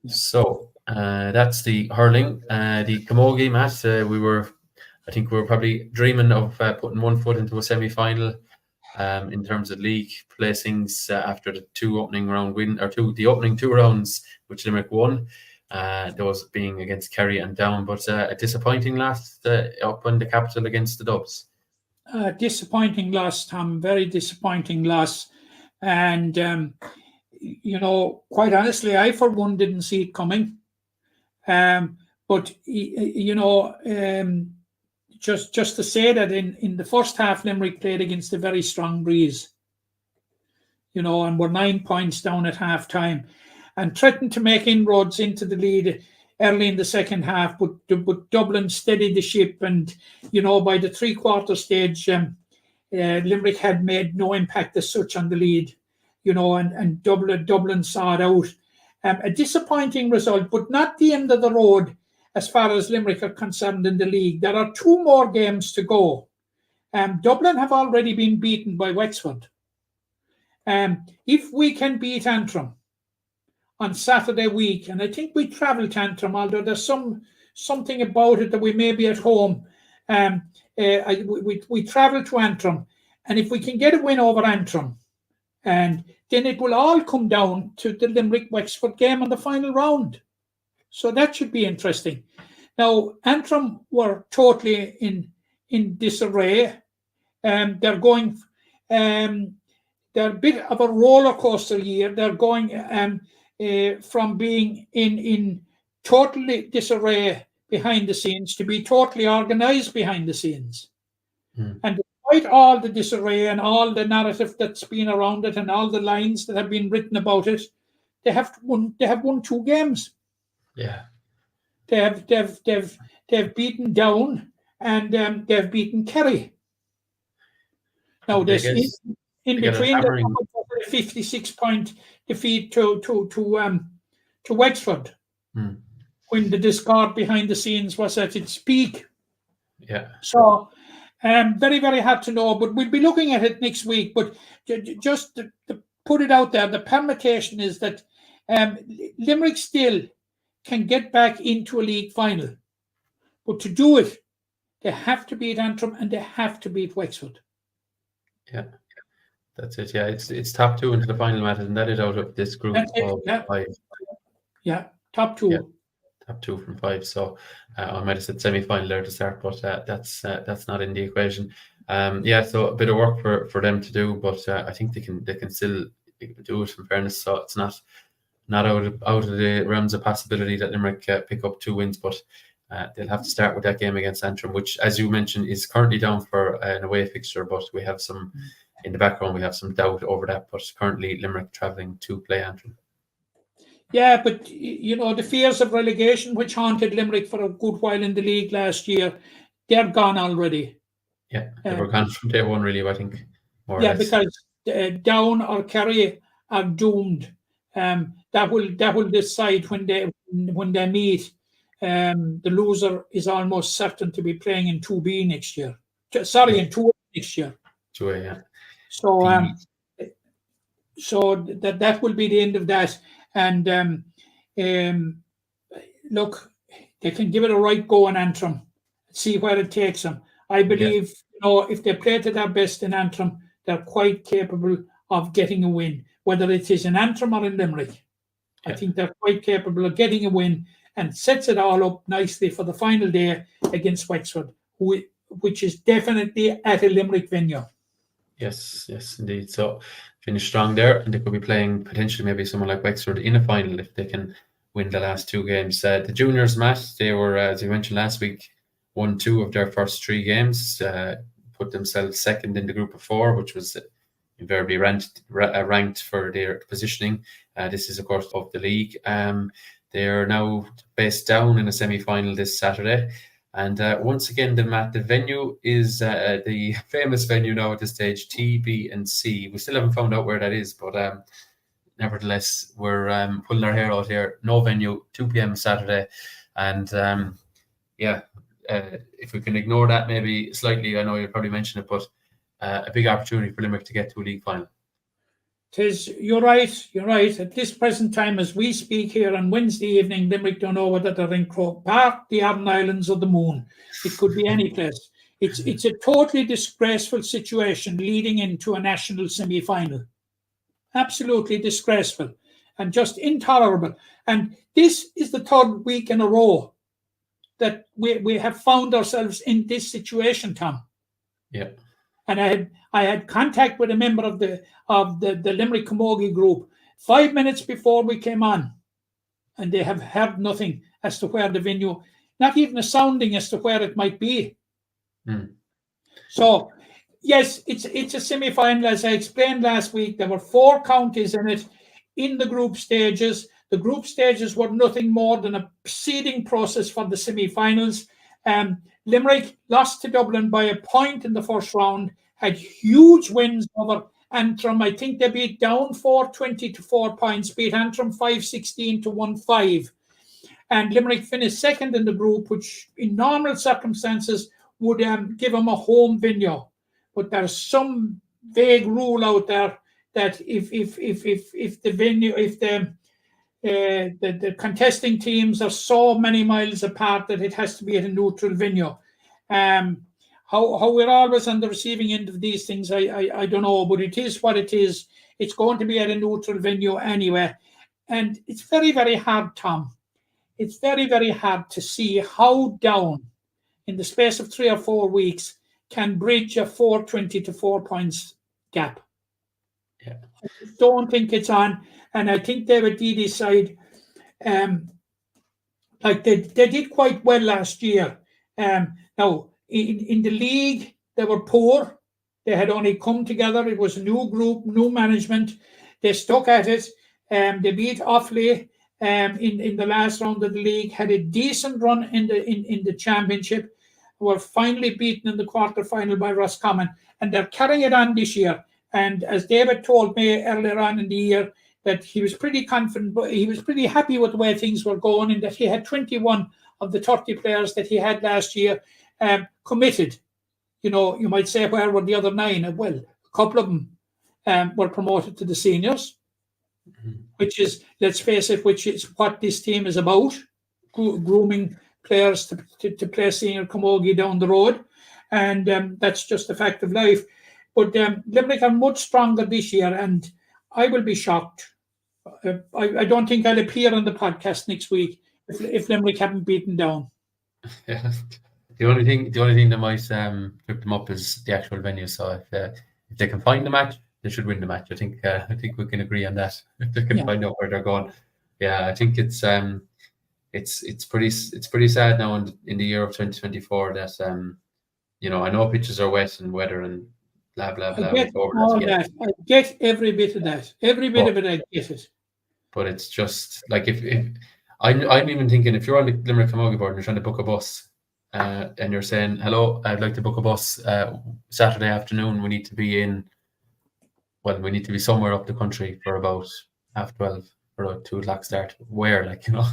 So that's the hurling. The Camogie, Matt, I think we were probably dreaming of putting one foot into a semi-final in terms of league placings after the the opening 2 rounds, which Limerick won. Those being against Kerry and Down, but a disappointing loss up in the capital against the Dubs. Disappointing loss, Tom. Very disappointing loss. And, you know, quite honestly, I for one didn't see it coming. But you know, just to say that in the first half, Limerick played against a very strong breeze, you know, and were 9 points down at half time, and threatened to make inroads into the lead early in the second half. But Dublin steadied the ship, and you know, by the 3/4 stage, Limerick had made no impact as such on the lead, you know, and Dublin saw it out. A disappointing result, but not the end of the road as far as Limerick are concerned in the league. There are 2 more games to go. Dublin have already been beaten by Wexford. If we can beat Antrim on Saturday week, and I think we travel to Antrim, although there's something about it that we may be at home. We travel to Antrim, and if we can get a win over Antrim, and then it will all come down to the Limerick-Wexford game on the final round. So that should be interesting. Now, Antrim were totally in disarray. They're going. They're a bit of a roller coaster year. They're going from being in totally disarray behind the scenes to be totally organised behind the scenes. And despite all the disarray and all the narrative that's been around it and all the lines that have been written about it, they have won 2 games. Yeah, they've beaten Down and they've beaten Kerry. Now this in between the 56-point defeat to Wexford, when the discord behind the scenes was at its peak. Yeah. So very, very hard to know, but we'll be looking at it next week. But just to put it out there, the permutation is that Limerick still can get back into a league final. But to do it, they have to beat Antrim and they have to beat Wexford. Yeah, that's it. Yeah, it's top 2 into the final, Matt, and that is out of this group of 5. Yeah, top 2. Yeah, top 2 from 5. So I might have said semi-final there to start, but that's not in the equation. So a bit of work for them to do, but I think they can still do it, in fairness. So it's not out of the realms of possibility that Limerick pick up 2 wins, but they'll have to start with that game against Antrim, which, as you mentioned, is currently down for an away fixture, but we have some in the background, we have some doubt over that, but currently Limerick travelling to play Antrim. Yeah, but you know, the fears of relegation, which haunted Limerick for a good while in the league last year, they're gone already. Yeah, they were gone from day one, really, I think. More or less. Because Down or Kerry are doomed. That will decide when they meet. The loser is almost certain to be playing in 2B next year. Sorry, in 2A next year. 2A, yeah. So that will be the end of that. And look, they can give it a right go in Antrim, see where it takes them. I believe, you know, if they play to their best in Antrim, they're quite capable of getting a win, whether it is in Antrim or in Limerick. I think they're quite capable of getting a win, and sets it all up nicely for the final day against Wexford, which is definitely at a Limerick venue. Yes, indeed. So finish strong there, and they could be playing potentially maybe someone like Wexford in a final if they can win the last 2 games. The juniors, Matt, they were, as you mentioned last week, won 2 of their first 3 games, put themselves second in the group of 4, which was invariably ranked for their positioning. This is, of course, of the league. They are now based down in a semi-final this Saturday. And once again, the venue is the famous venue now at this stage, TB&C. We still haven't found out where that is, but nevertheless, we're pulling our hair out here. No venue, 2 p.m. Saturday. And if we can ignore that maybe slightly, I know you probably mentioned it, but a big opportunity for Limerick to get to a league final. You're right. At this present time, as we speak here on Wednesday evening, Limerick don't know whether they're in Croke Park, the Aran Islands, or the Moon. It could be any place. It's a totally disgraceful situation leading into a national semi-final. Absolutely disgraceful and just intolerable. And this is the 3rd week in a row that we have found ourselves in this situation, Tom. Yeah. And I had contact with a member of the Limerick Camogie group, 5 minutes before we came on, and they have heard nothing as to where the venue, not even a sounding as to where it might be. So, yes, it's a semi-final. As I explained last week, there were 4 counties in it in the group stages. The group stages were nothing more than a seeding process for the semi-finals. Limerick lost to Dublin by a point in the first round, had huge wins over Antrim. I think they beat Down 4-20 to 4 points, beat Antrim 5-16 to 1-5. And Limerick finished second in the group, which in normal circumstances would give them a home venue. But there's some vague rule out there that if the venue, if the contesting teams are so many miles apart that it has to be at a neutral venue. How we're always on the receiving end of these things, I don't know, but it is what it is. It's going to be at a neutral venue anyway. And it's very, very hard, Tom. It's very, very hard to see how Down, in the space of 3 or 4 weeks, can bridge a 4-20 to 4 points gap. Yeah. I don't think it's on. And I think David Deedy's side, like they did quite well last year. Now, in the league, they were poor. They had only come together. It was a new group, new management. They stuck at it. They beat Offaly in the last round of the league, had a decent run in the championship, were finally beaten in the quarter-final by Roscommon, and they're carrying it on this year. And as David told me earlier on in the year, that he was pretty confident, but he was pretty happy with the way things were going, and that he had 21 of the 30 players that he had last year committed. You know, you might say, where were the other 9? Well, a couple of them were promoted to the seniors, which is, let's face it, which is what this team is about, grooming players to play senior Camogie down the road. And that's just a fact of life. But Limerick are much stronger this year, and I will be shocked. I don't think I'll appear on the podcast next week if Limerick haven't beaten Down. Yeah. The only thing that might trip them up is the actual venue. So if they can find the match, they should win the match. I think we can agree on that. If they can find out where they're going, yeah, I think it's pretty sad now in the year of 2024 that you know, I know pitches are wet and weather and blah blah blah. I get all that. I get every bit of that. Every bit of it, I get it. But it's just like if I'm even thinking, if you're on the Limerick Camogie board and you're trying to book a bus. And you're saying, hello, I'd like to book a bus Saturday afternoon. We need to be somewhere up the country for about 12:30 for a 2 o'clock start. Where, like, you know,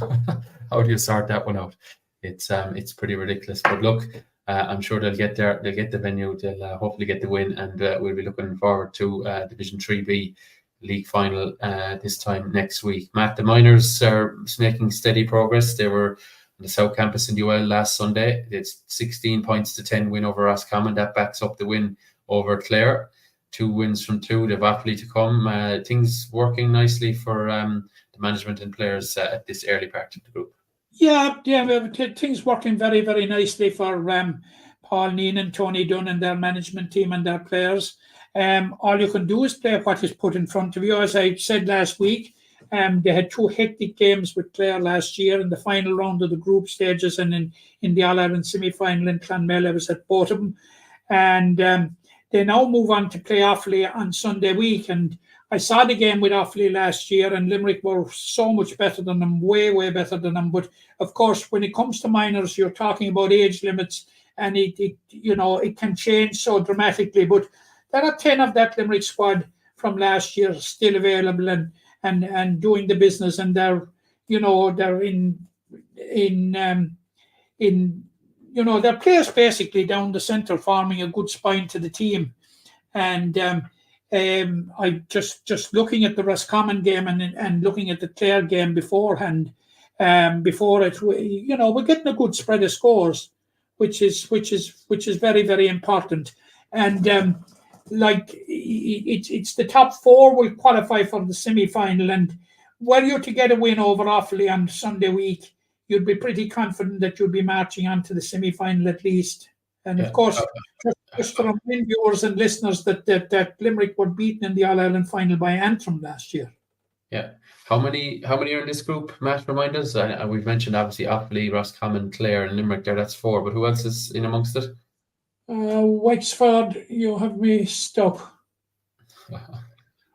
how do you sort that one out? It's pretty ridiculous. But look, I'm sure they'll get there. They'll get the venue. They'll hopefully get the win, and we'll be looking forward to Division 3B league final this time next week. Matt, the Miners are making steady progress. They were the South Campus in UL last Sunday. It's 16 points to 10 win over Roscommon. That backs up the win over Clare. 2 wins from 2. They've Offaly to come. Things working nicely for the management and players at this early part of the group. Yeah, things working very, very nicely for Paul Neen and Tony Dunn and their management team and their players. All you can do is play what is put in front of you. As I said last week, they had 2 hectic games with Clare last year in the final round of the group stages, and in the All-Ireland semi-final in Clonmel. I was at both of them. And they now move on to play Offaly on Sunday week. And I saw the game with Offaly last year, and Limerick were so much better than them, way, way better than them. But, of course, when it comes to minors, you're talking about age limits, and it can change so dramatically. But there are 10 of that Limerick squad from last year still available and doing the business, and they're their players basically down the centre forming a good spine to the team. And I just looking at the Roscommon game and looking at the Clare game beforehand, before it, we're getting a good spread of scores, which is very, very important. And it's the top 4 will qualify for the semi-final, and were you to get a win over Offaly on Sunday week, you'd be pretty confident that you'd be marching on to the semi-final at least. And of course, just for our viewers and listeners, that Limerick were beaten in the All-Ireland final by Antrim last year. Yeah. How many are in this group, Matt? Remind us. We've mentioned obviously Offaly, Roscommon, Clare, and Limerick there. That's 4. But who else is in amongst it? Wexford, you have me stuck.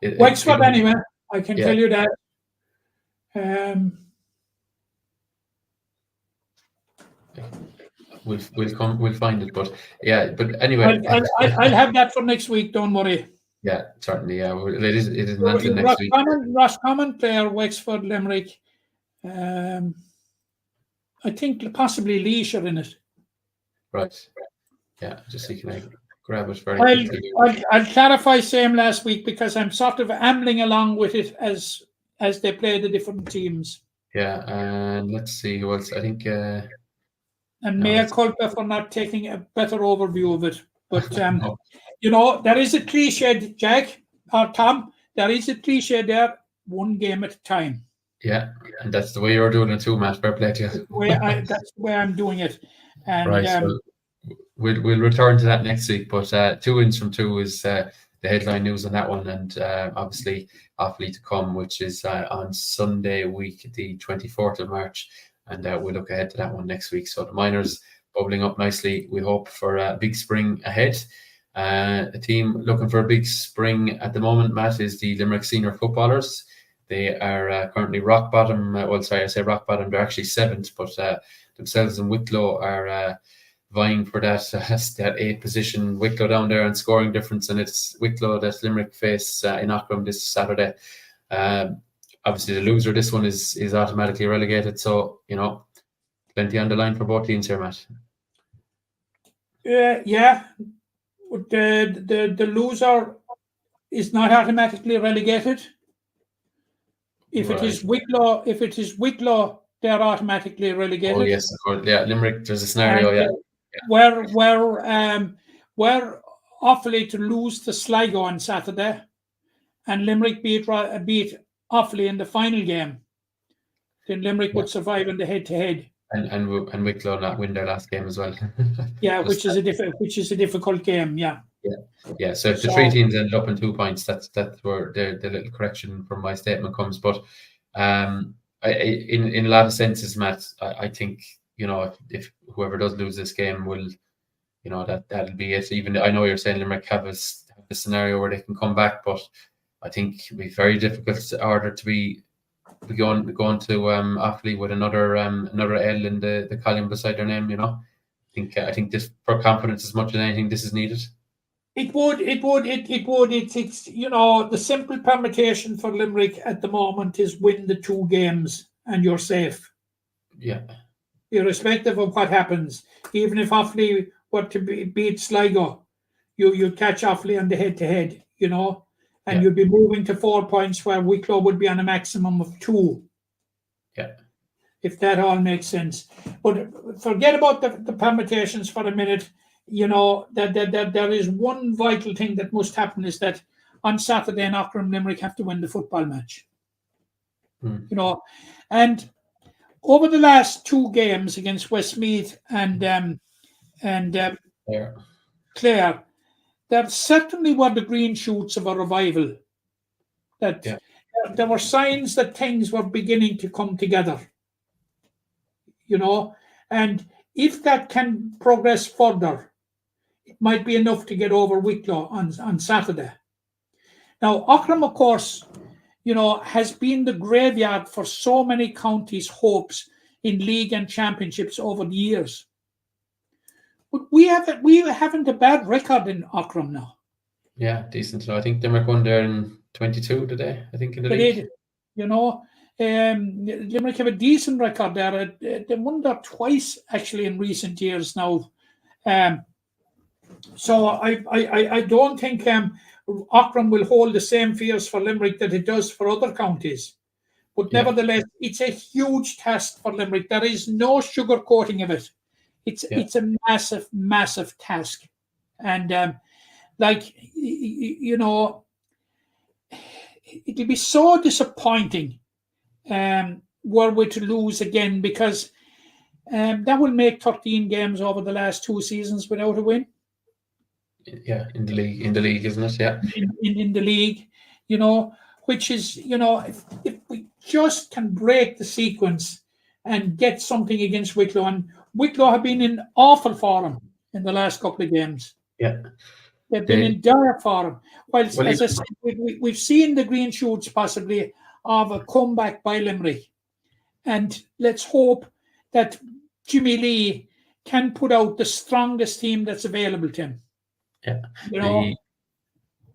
Wexford, anyway. I can tell you that. We'll find it, but yeah. But anyway, I'll have that for next week. Don't worry. Yeah, certainly. Yeah, well, it is until next week. Roscommon, Clare, Wexford, Limerick. I think possibly Laois are in it. Right. Yeah, just so you can grab it very quickly. I'll clarify same last week because I'm sort of ambling along with it as they play the different teams. Yeah, and let's see who else. I think. And mea culpa for not taking a better overview of it. But you know, there is a cliche, Jack or Tom. There is a cliche there. One game at a time. Yeah, and that's the way you're doing it too, Matt. Fair play to you. That's the way I'm doing it. And right. We'll return to that next week. But 2 wins from 2 is the headline news on that one, and obviously Offaly to come, which is on Sunday week, the 24th of March, and we'll look ahead to that one next week. So the minors bubbling up nicely. We hope for a big spring ahead. A team looking for a big spring at the moment, Matt, is the Limerick Senior Footballers. They are currently rock bottom. I say rock bottom. They're actually 7th, but themselves and Wicklow are vying for that 8th position. Wicklow down there and scoring difference, and it's Wicklow that Limerick face in Auckland this Saturday. Obviously, the loser this one is automatically relegated. So plenty on the line for both teams here, Matt. Yeah. But the loser is not automatically relegated. If it is Wicklow, they're automatically relegated. Oh yes, of course. Yeah, Limerick. There's a scenario. And, where Offaly to lose to Sligo on Saturday, and Limerick beat Offaly in the final game, then Limerick would survive in the head-to-head. And Wicklow not win their last game as well. Yeah, which is a difficult game. Yeah. Yeah. So if the 3 teams ended up in 2 points, that's where the little correction from my statement comes. But in a lot of senses, Matt, I think if whoever does lose this game will, that'll be it. Even I know you're saying Limerick have a scenario where they can come back, but I think it'll be very difficult to be going to Offaly with another L in the column beside their name. I think this, for confidence as much as anything, this is needed. It would. It's the simple permutation for Limerick at the moment is win the 2 games and you're safe. Yeah. Irrespective of what happens, even if Offaly were to beat Sligo, you catch Offaly on the head-to-head, and you'd be moving to 4 points where Wicklow would be on a maximum of 2. Yeah. If that all makes sense. But forget about the permutations for a minute. That there is one vital thing that must happen is that on Saturday in Auckland, Limerick have to win the football match. And over the last 2 games against Westmeath and Clare, there certainly were the green shoots of a revival. That there were signs that things were beginning to come together. And if that can progress further, it might be enough to get over Wicklow on Saturday. Now, Auckland, of course, has been the graveyard for so many counties' hopes in league and championships over the years. But we haven't a bad record in Auckland now. Yeah, decent. I think Limerick won there in 22 today, I think, in the league. Limerick have a decent record there. They won there twice, actually, in recent years now. So I don't think Auckland will hold the same fears for Limerick that it does for other counties. But nevertheless, it's a huge task for Limerick. There is no sugarcoating of it. It's a massive, massive task. And it'll be so disappointing were we to lose again, because that will make 13 games over the last 2 seasons without a win. Yeah, in the league, isn't it? Yeah. In the league, which is, if just can break the sequence and get something against Wicklow. And Wicklow have been in awful form in the last couple of games. Yeah. They've been in dire form. Whilst, Well, as I said, we've seen the green shoots possibly of a comeback by Limerick. And let's hope that Jimmy Lee can put out the strongest team that's available to him. Yeah. You know?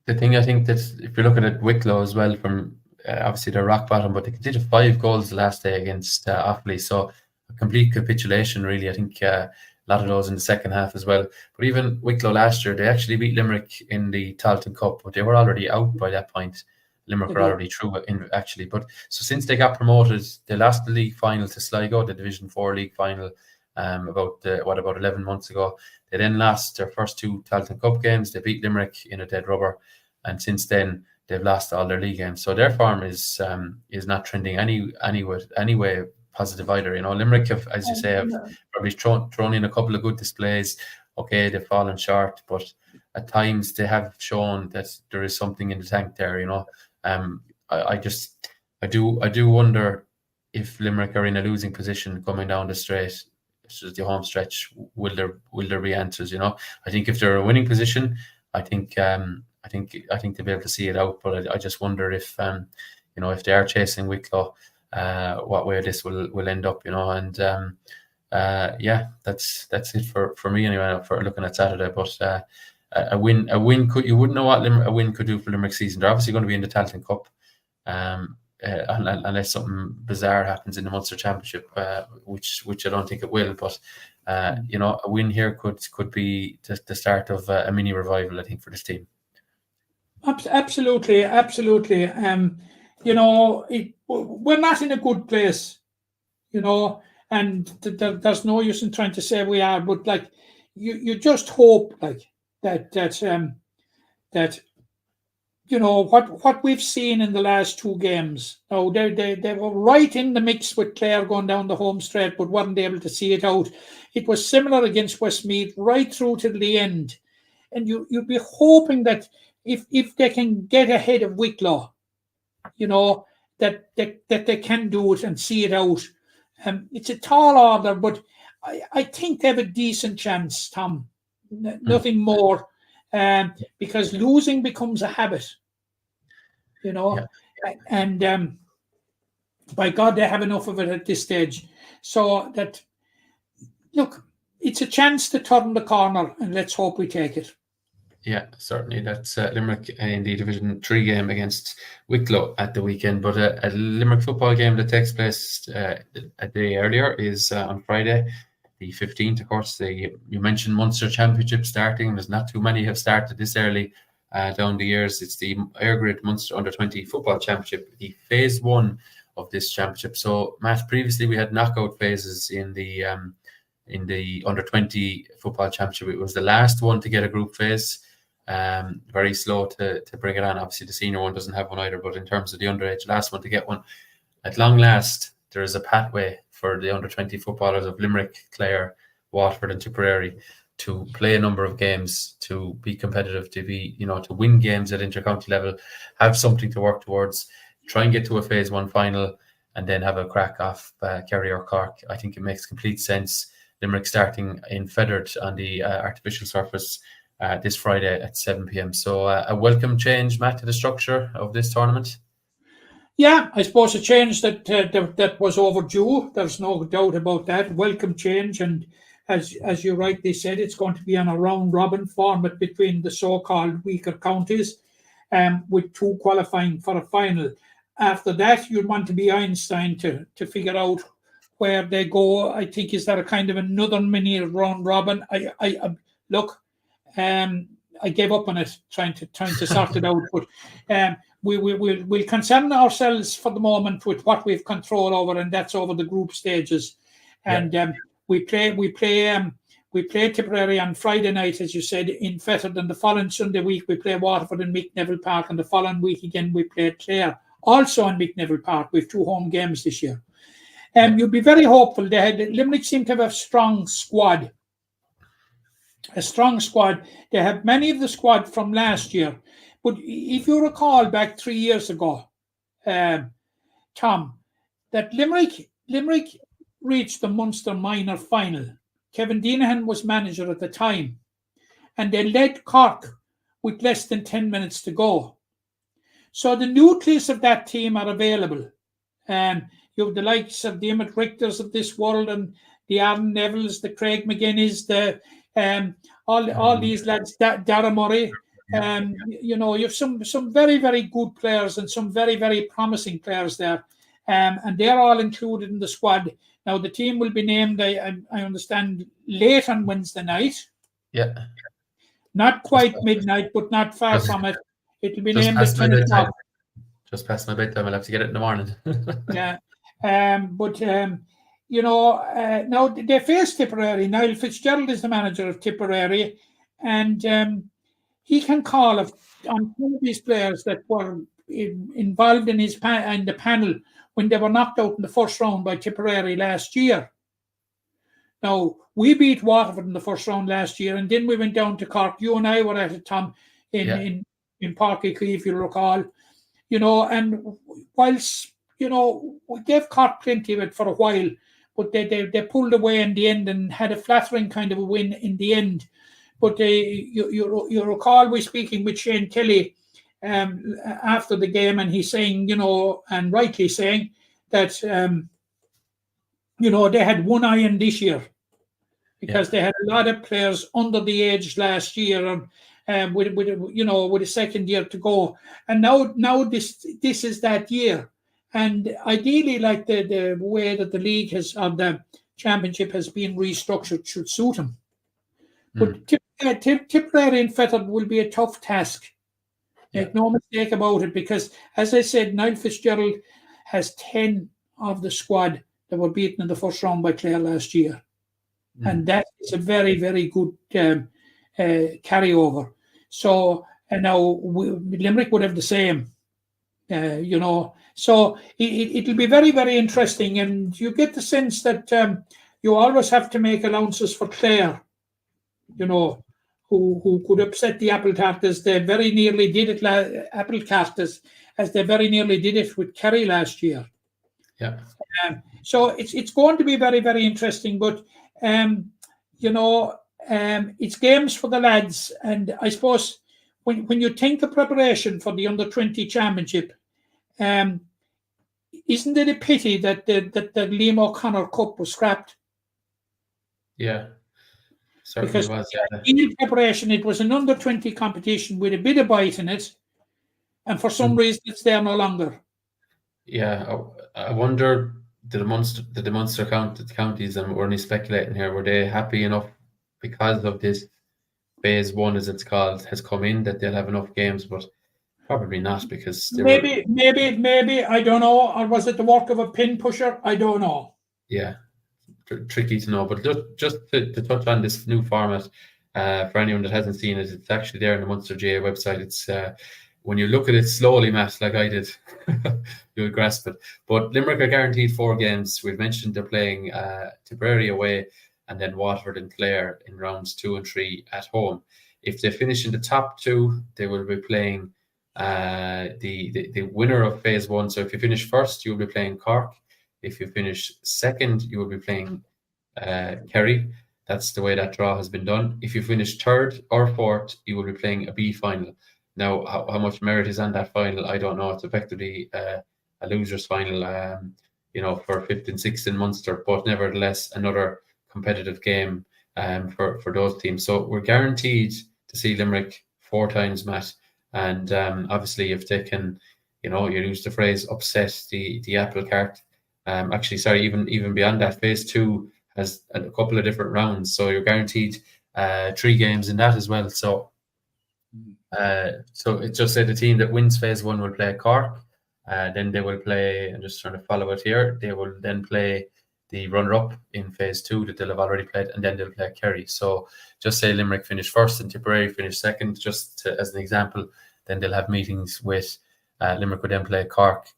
The thing I think that if you look at it, Wicklow as well, from obviously they're rock bottom, but they conceded 5 goals the last day against Offaly. So a complete capitulation, really. I think a lot of those in the second half as well. But even Wicklow last year, they actually beat Limerick in the Tailteann Cup, but they were already out by that point. Limerick were already through actually. But so since they got promoted, they lost the league final to Sligo, the Division 4 league final, about 11 months ago. They then lost their first 2 Tailteann Cup games. They beat Limerick in a dead rubber, and since then they've lost all their league games. So their form is not trending any way positive either. You know, Limerick have, as you say, have probably thrown in a couple of good displays. Okay, they've fallen short, but at times they have shown that there is something in the tank there. You know, I do wonder if Limerick are in a losing position coming down the straight, the home stretch. Will there be answers? You know, I think if they're in a winning position, I think they'll be able to see it out. But I just wonder if if they are chasing Wicklow, what way this will end up. You know, and that's it for me anyway for looking at Saturday. But a win you wouldn't know what a win could do for Limerick season. They're obviously going to be in the Tailteann Cup, unless something bizarre happens in the Munster Championship, which I don't think it will. But a win here could be the start of a mini revival, I think, for this team. Absolutely. We're not in a good place, and there's no use in trying to say we are, but like you just hope that what we've seen in the last 2 games. Now they were right in the mix with Clare going down the home straight, but weren't able to see it out. It was similar against Westmeath right through to the end, and you'd be hoping that if they can get ahead of Wicklow, that they can do it and see it out. It's a tall order, but I think they have a decent chance, Tom. Nothing more, because losing becomes a habit, and by God, they have enough of it at this stage. So that, look, it's a chance to turn the corner, and let's hope we take it. Yeah, certainly. That's Limerick in the Division 3 game against Wicklow at the weekend. But a Limerick football game that takes place a day earlier is on Friday, the 15th. Of course, you mentioned Munster Championship starting. There's not too many have started this early down the years. It's the Airgrid Munster Under-20 Football Championship, the phase 1 of this championship. So, Matt, previously we had knockout phases in the Under-20 Football Championship. It was the last one to get a group phase. Very slow to bring it on. Obviously, the senior one doesn't have one either, but in terms of the underage, last one to get one. At long last, there is a pathway for the under-20 footballers of Limerick, Clare, Waterford and Tipperary to play a number of games, to be competitive, to be, to win games at inter-county level, have something to work towards, try and get to a phase 1 final, and then have a crack off Kerry or Cork. I think it makes complete sense. Limerick starting in Feathered on the artificial surface this Friday at 7 p.m. So a welcome change, Matt, to the structure of this tournament. Yeah, I suppose a change that was overdue. There's no doubt about that. Welcome change, and as you rightly said, it's going to be on a round-robin format between the so-called weaker counties, with 2 qualifying for a final. After that, you'd want to be Einstein to figure out where they go. I think is that a kind of another mini round-robin. I look. I gave up on it, trying to sort it out. But we'll concern ourselves for the moment with what we've control over, and that's over the group stages. And we play Tipperary on Friday night, as you said, in Feathered, and the following Sunday week we play Waterford in Mick Neville Park, and the following week again we play Clare, also in Mick Neville Park. We have 2 home games this year. You'll be very hopeful. Limerick seem to have a strong squad. They have many of the squad from last year. But if you recall back 3 years ago, Tom, that Limerick reached the Munster minor final. Kevin Deanahan was manager at the time, and they led Cork with less than 10 minutes to go. So the nucleus of that team are available. You have the likes of the Emmett Richters of this world, and the Aaron Nevilles, the Craig McGinnis, all these lads, Dara Murray. You have some very, very good players and some very, very promising players there. And they're all included in the squad. Now, the team will be named, I understand, late on Wednesday night. Yeah. Not quite midnight, but not far from it. It will be named at 10 o'clock. Just past my bedtime. I'll have to get it in the morning. Yeah. Now they face Tipperary. Niall Fitzgerald is the manager of Tipperary, and he can call on some of these players that were involved in the panel when they were knocked out in the first round by Tipperary last year. Now, we beat Waterford in the first round last year, and then we went down to Cork. You and I were at it, Tom, in Páirc Uí Chaoimh, if you recall. And whilst, we gave Cork plenty of it for a while, but they pulled away in the end and had a flattering kind of a win in the end. But you recall we speaking with Shane Kelly after the game, and he's saying, and rightly saying that, they had one eye in this year because they had a lot of players under the age last year, and with a second year to go, and now this is that year, and ideally, like the way that the league the championship has been restructured should suit them. But Tipperary and Fettered will be a tough task. Make no mistake about it, because, as I said, Niall Fitzgerald has 10 of the squad that were beaten in the first round by Clare last year. And that is a very, very good carryover. So, and now Limerick would have the same, So it'll be very, very interesting. And you get the sense that you always have to make allowances for Clare, who could upset the apple cart as they very nearly did it. As they very nearly did it with Kerry last year. Yeah. So it's going to be very, very interesting. But it's games for the lads, and I suppose when you think of preparation for the under-20 championship, isn't it a pity that the Liam O'Connor Cup was scrapped? Yeah. Certainly Because was, in preparation, it was an under-20 competition with a bit of bite in it, and for some reason it's there no longer. Yeah, I wonder, did the Munster counties, and we're only speculating here, were they happy enough because of this phase one, as it's called, has come in, that they'll have enough games? But probably not, because maybe I don't know, or was it the work of a pin pusher? I don't know. Yeah. Tricky to know, but just to touch on this new format, for anyone that hasn't seen it, it's actually there on the Munster GAA website. It's when you look at it slowly, Matt, like I did, you'll grasp it. But Limerick are guaranteed 4 games. We've mentioned they're playing Tipperary away, and then Waterford and Clare in rounds 2 and 3 at home. If they finish in the top 2, they will be playing the winner of phase 1. So if you finish first, you'll be playing Cork. If you finish second, you will be playing Kerry. That's the way that draw has been done. If you finish third or fourth, you will be playing a B final. Now, how much merit is on that final, I don't know. It's effectively a loser's final, for 5th and 6th in Munster, but nevertheless, another competitive game for those teams. So we're guaranteed to see Limerick 4 times, Matt. And obviously, if they can, you use the phrase, upset the apple cart. Even beyond that, phase 2 has a couple of different rounds, so you're guaranteed 3 games in that as well. So it just said the team that wins phase 1 will play Cork, then they will play, I'm just trying to follow it here, they will then play the runner-up in phase 2 that they'll have already played, and then they'll play Kerry. So just say Limerick finish first and Tipperary finish second, as an example, then they'll have meetings with Limerick would then play Cork,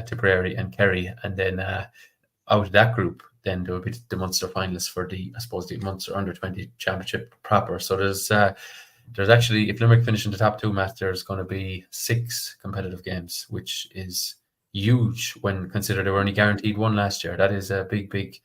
Tipperary and Kerry, and then out of that group, then there will be the Munster finalists for the Munster Under-20 Championship proper. So there's actually, if Limerick finish in the top 2, Matt, there's going to be 6 competitive games, which is huge when considered they were only guaranteed one last year. That is a big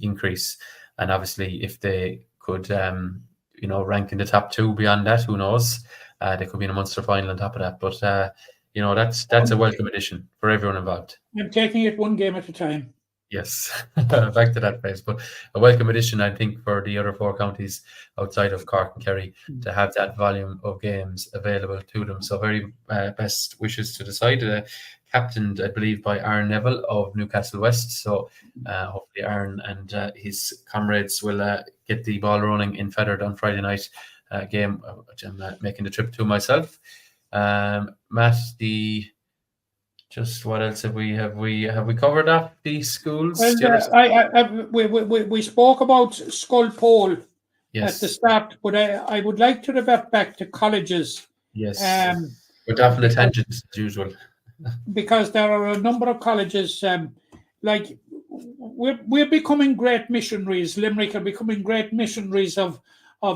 increase. And obviously, if they could, rank in the top 2 beyond that, who knows? They could be in a Munster final on top of that. But that's a welcome addition for everyone involved. I'm taking it one game at a time. Yes, back to that place. But a welcome addition, I think, for the other 4 counties outside of Cork and Kerry to have that volume of games available to them. So very best wishes to the side. Captained, I believe, by Aaron Neville of Newcastle West. So hopefully Aaron and his comrades will get the ball rolling in Fethard on Friday night game, which I'm making the trip to myself. Matt, just what else have we covered up the schools? Well, we spoke about Scoil Pól at the start, but I would like to revert back to colleges. Yes, we're off on a tangent as usual. Because there are a number of colleges, like we're becoming great missionaries. Limerick are becoming great missionaries of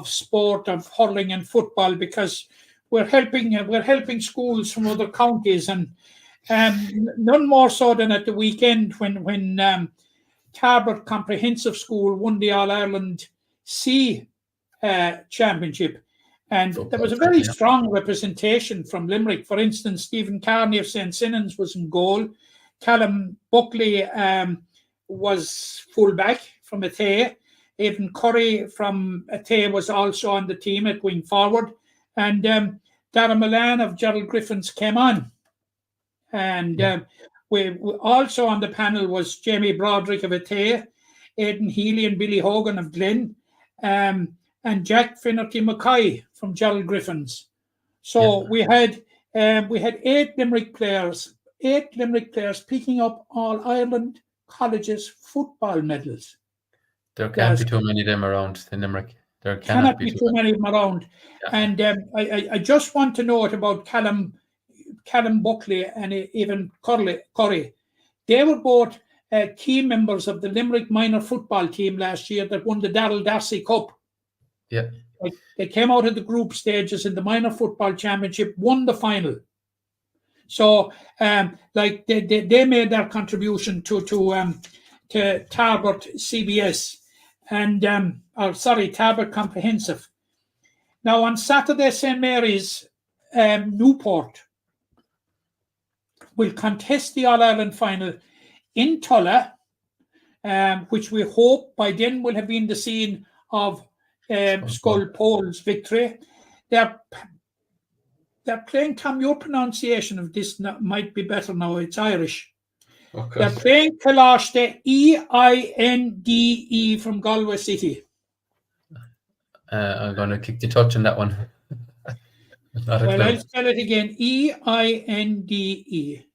sport, of hurling and football, because we're helping schools from other counties, and none more so than at the weekend when Tarbert Comprehensive School won the All-Ireland C Championship. And there was a very strong representation from Limerick. For instance, Stephen Carney of St. Sinans was in goal. Callum Buckley was fullback from Athay. Aidan Curry from Athay was also on the team at wing forward. And Dara Milan of Gerald Griffins came on. And we also on the panel was Jamie Broderick of Athay, Aidan Healy and Billy Hogan of Glen, and Jack Finnerty Mackay from Gerald Griffins. So we had 8 Limerick players picking up All-Ireland colleges football medals. There can't be too many of them around in Limerick. There cannot be too many of them around. Yeah. And I just want to note about Callum Buckley and even Curry. They were both key members of the Limerick minor football team last year that won the Darrell Darcy Cup. Yeah, they came out of the group stages in the minor football championship, won the final. So, they made their contribution to Tarbert CBS and Tarbert Comprehensive. Now on Saturday, St. Mary's Newport will contest the All-Ireland final in Tulla, which we hope by then will have been the scene of Scoil Pól's victory. They're playing, Tom, your pronunciation of this might be better now, it's Irish. Okay. They're playing Kalashte, EINDE from Galway City. I'm going to kick the touch on that one. I'll spell it again, EINDE.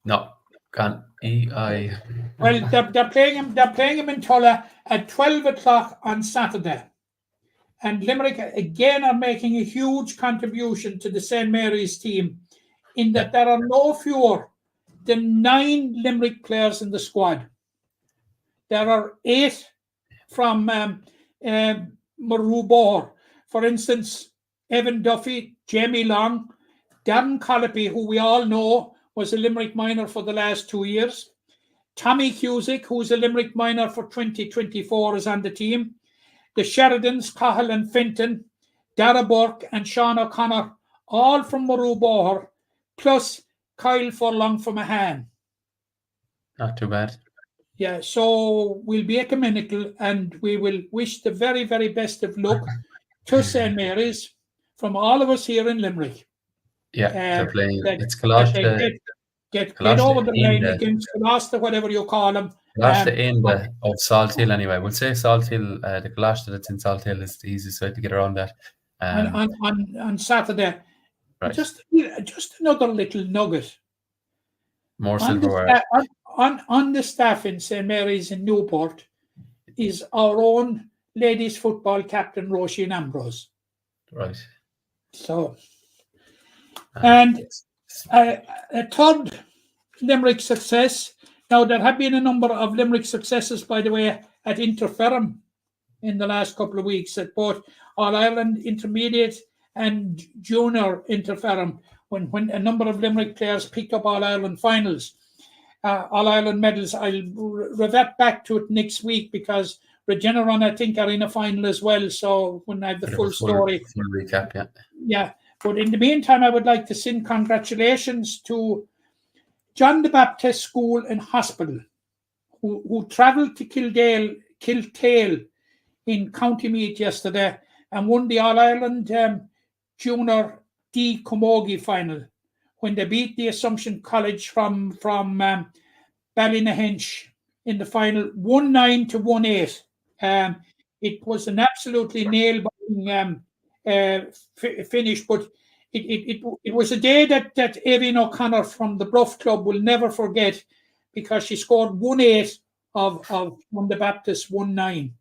No, can't. Well, they're playing him in Tulla at 12 o'clock on Saturday. And Limerick again are making a huge contribution to the St. Mary's team in that there are no fewer than 9 Limerick players in the squad. There are 8 from Marubor. For instance, Evan Duffy, Jamie Long, Darren Colopy, who we all know was a Limerick minor for the last 2 years. Tommy Cusick, who's a Limerick minor for 2024, is on the team. The Sheridans, Cahill and Fenton, Dara Burke and Sean O'Connor, all from Marubor, plus Kyle Furlong from Mahan. Not too bad. Yeah, so we'll be ecumenical and we will wish the very, very best of luck to St. Mary's from all of us here in Limerick. Yeah, they're playing. It's Kalashte. Get over the line against Kalashte, whatever you call them. Kalashte of Salt Hill, anyway. We'll say Salt Hill. The Kalashte that's in Salt Hill is the easiest way to get around that. On Saturday, right. Just another little nugget. More silverware. On the staff in St. Mary's in Newport is our own ladies football captain, Roisin Ambrose. Right. So, and a third Limerick success. Now, there have been a number of Limerick successes, by the way, at Interferrum in the last couple of weeks at both All-Ireland Intermediate and Junior Interferrum. when a number of Limerick players picked up All-Ireland finals, All-Ireland medals. I'll revert back to it next week because Regeneron, I think, are in a final as well. So when I have the full story. Full recap, yeah. Yeah. But in the meantime, I would like to send congratulations to John the Baptist School and Hospital, who travelled to Kiltale in County Meath yesterday and won the All-Ireland Junior D Camogie final when they beat the Assumption College from Ballynahinch in the final 1-9 to 1-8. It was an absolutely nail-biting finish, but it was a day that Erin O'Connor from the Bruff Club will never forget because she scored 1-8 of the Baptist 1-9.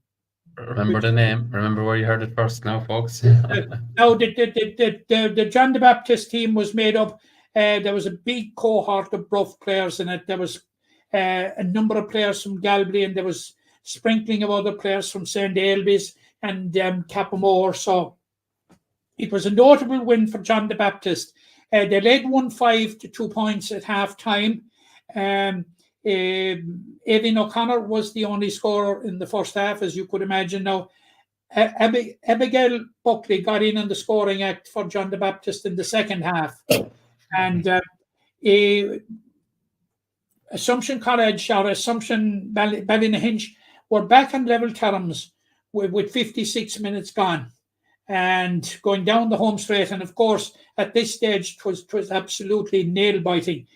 Remember the name. Remember where you heard it first now, folks. Now, the John the Baptist team was made up. There was a big cohort of Bruff players in it. There was a number of players from Galway, and there was sprinkling of other players from St. Ailbe's and Camogie. So it was a notable win for John the Baptist. They led 1-5 to 2 points at half time. Evan O'Connor was the only scorer in the first half, as you could imagine. Now, Abigail Buckley got in on the scoring act for John the Baptist in the second half. And Assumption College or Assumption Ballynahinch were back on level terms with 56 minutes gone and going down the home straight. And of course, at this stage, it was absolutely nail-biting.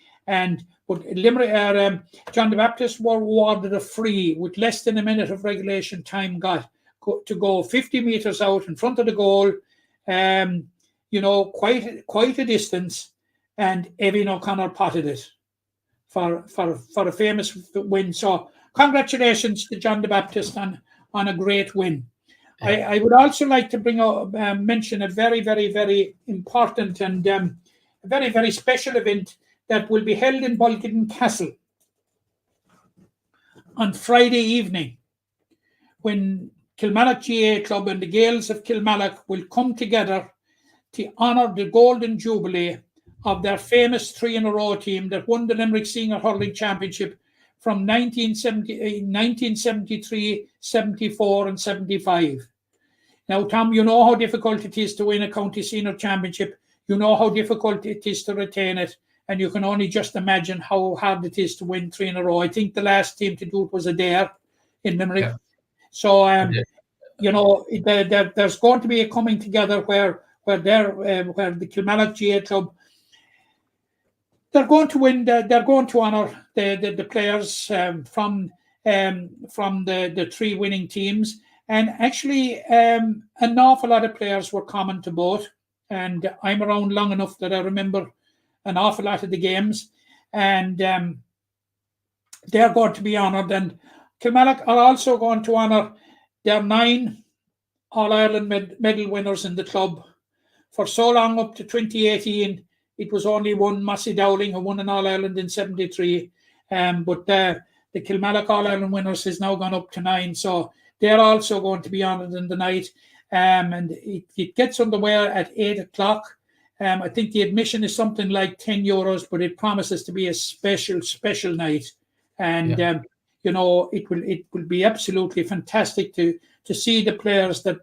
But Limerick, John the Baptist were awarded a free with less than a minute of regulation time to go 50 metres out in front of the goal, quite a distance, and Evan O'Connor potted it for a famous win. So congratulations to John the Baptist on a great win. I would also like to mention a very, very, very important and a very, very special event that will be held in Balkidden Castle on Friday evening, when Kilmallock GAA Club and the Gaels of Kilmallock will come together to honour the Golden Jubilee of their famous 3-in-a-row team that won the Limerick Senior Hurling Championship from 1973, 74 and 75. Now, Tom, you know how difficult it is to win a county senior championship. You know how difficult it is to retain it. And you can only just imagine how hard it is to win 3 in a row. I think the last team to do it was Adair in Limerick. Yeah. So, there's going to be a coming together where the Kilmallock GAA Club, they're going to win. They're going to honour the players from the 3 winning teams. And actually, an awful lot of players were common to both. And I'm around long enough that I remember an awful lot of the games, and they're going to be honoured. And Kilmallock are also going to honour their 9 All-Ireland medal winners in the club. For so long, up to 2018, it was only one, Massey Dowling, who won an All-Ireland in 73. But the Kilmallock All-Ireland winners has now gone up to 9. So they're also going to be honoured in the night. And it gets underway at 8 o'clock. I think the admission is something like €10, but it promises to be a special night. And, it will be absolutely fantastic to see the players that,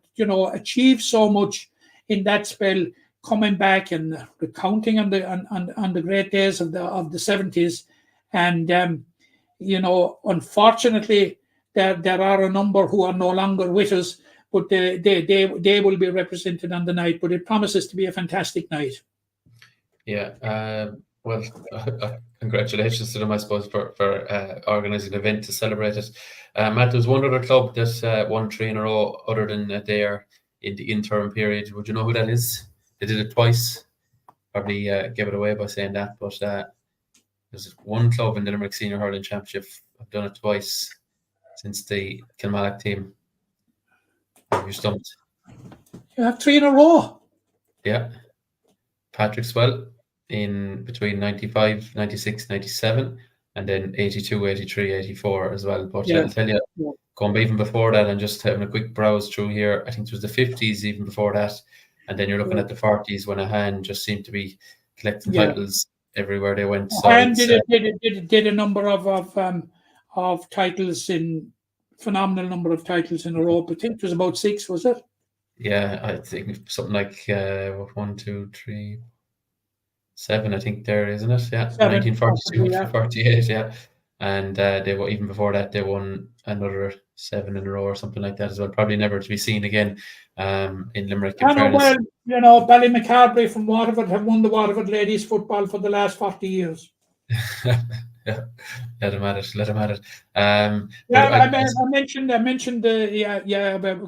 achieve so much in that spell coming back and recounting on the great days of the 70s. And, unfortunately, there are a number who are no longer with us, but they will be represented on the night. But it promises to be a fantastic night. Yeah. Well, congratulations to them, I suppose, for organising an event to celebrate it. Matt, there's one other club that won 3 in a row other than there in the interim period. Would you know who that is? They did it twice. Probably gave it away by saying that. But there's one club in the Limerick Senior Hurling Championship. I've done it twice since the Kilmallock team. You're stumped. You have 3 in a row. Yeah. Patrick Swell in between 95, 96, 97, and then 82, 83, 84 as well. But I'll tell you, going even before that and just having a quick browse through here, I think it was the 50s even before that. And then you're looking at the 40s when a hand just seemed to be collecting Yeah. titles everywhere they went. So And it's, did a number of titles phenomenal number of titles in a row. I think it was about 6, was it? yeah, I think something like 1, 2, 3, 7. I think there, isn't it? Yeah, 7, 1942 possibly, yeah. to 48. Yeah, and they were, even before that, they won another 7 in a row or something like that as well. Probably never to be seen again in Limerick. In I know, fairness. well, you know, Ballymacarbery from Waterford have won the Waterford ladies football for the last 40 years. Yeah, let him at it. Let him at it. Yeah, But I mentioned I'm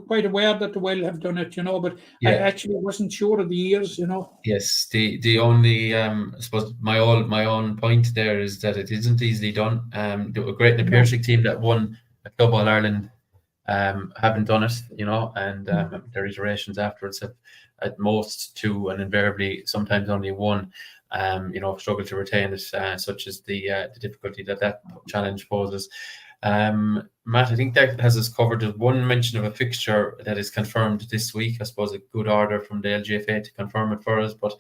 quite aware that the Well have done it, you know, but I yeah, actually wasn't sure of the years, you know. yes. The only I suppose my own point there is that it isn't easily done. A great No. Piercing team that won a Club All Ireland haven't done it, you know, and their iterations afterwards have at most 2 and invariably sometimes only 1. You know, struggle to retain it, such as the difficulty that challenge poses. Matt, I think that has us covered. There's one mention of a fixture that is confirmed this week. I suppose a good order from the LGFA to confirm it for us, but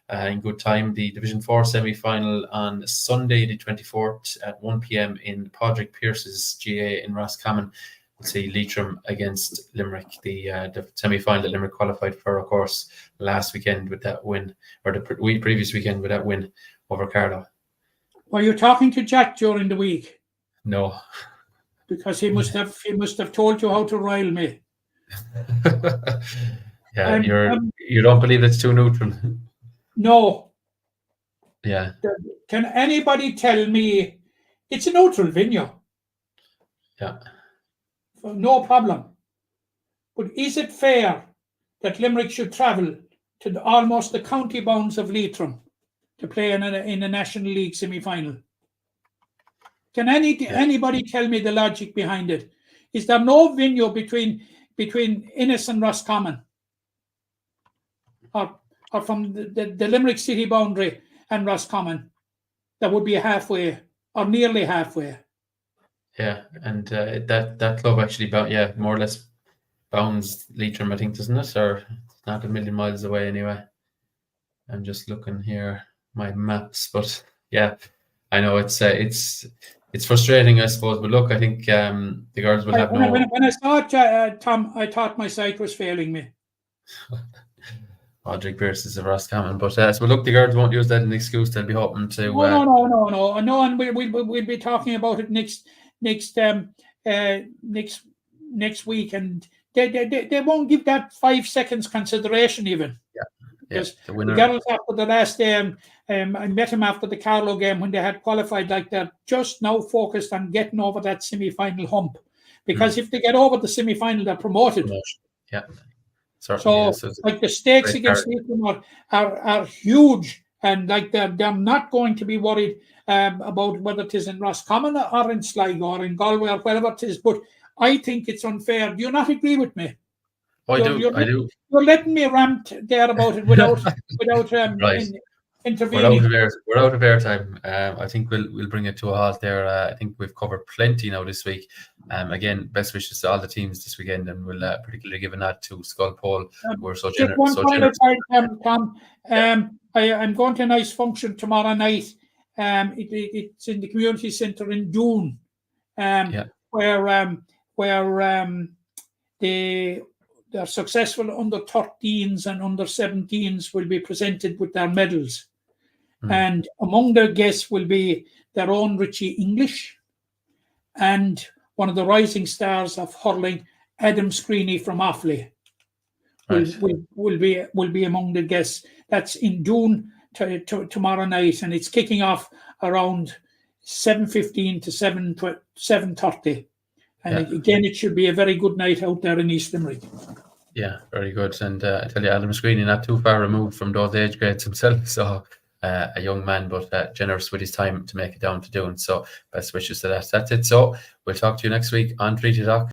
in good time. The Division 4 semi-final on Sunday, the 24th at 1 p.m. in Padraig Pearce's GAA in Roscommon. We'll see Leitrim against Limerick, the semi-final that Limerick qualified for, of course, last weekend with that win, or the previous weekend with that win over Carlow. Were you talking to Jack during the week? No. Because he must have told you how to rile me. Yeah, you don't believe it's too neutral. No. Yeah. Can anybody tell me it's a neutral venue? Yeah. No problem. But is it fair that Limerick should travel to almost the county bounds of Leitrim to play in a National League semi-final? Can anybody tell me the logic behind it? Is there no venue between Innis and Roscommon, or from the Limerick city boundary and Roscommon, that would be halfway or nearly halfway? Yeah, and that club actually, more or less bounds Leitrim, I think, doesn't it? Or it's not a million miles away anyway. I'm just looking here, my maps, but yeah, I know it's frustrating, I suppose. But look, I think the girls will have no. When I saw it, Tom, I thought my sight was failing me. Padraig Pearce is a Roscommon, but so look, the girls won't use that as an excuse. They'll be hoping to. No, and we'll be talking about it next week, and they won't give that 5 seconds consideration even. Yeah. Because the winner. The girls after the last game, I met him after the Carlow game when they had qualified like that, just now focused on getting over that semi-final hump. Because if they get over the semi-final, they're promoted. Yeah. So, like, the stakes against Leitrim are huge, and like they're not going to be worried about whether it is in Roscommon or in Sligo or in Galway or wherever it is. But I think it's unfair. Do you not agree with me? I do. You're letting me rant there about it without right. intervening. We're out of airtime. I think we'll bring it to a halt there. I think we've covered plenty now this week. Again, best wishes to all the teams this weekend, and we'll particularly give a nod to Scoil Pól. We're so generous. One final time, Tom. I'm going to a nice function tomorrow night. It's in the community centre in Doon, where their successful under 13s and under 17s will be presented with their medals. And among their guests will be their own Richie English and one of the rising stars of hurling, Adam Screeney from Offaly. Will be among the guests. That's in Doon tomorrow night, and it's kicking off around 7:15 to 7:30. And again, it should be a very good night out there in East Limerick. Yeah, very good. And I tell you, Adam Screeney, not too far removed from those age grades himself. So a young man, but generous with his time to make it down to Doon. So best wishes to that. That's it. So we'll talk to you next week on Treaty Talk.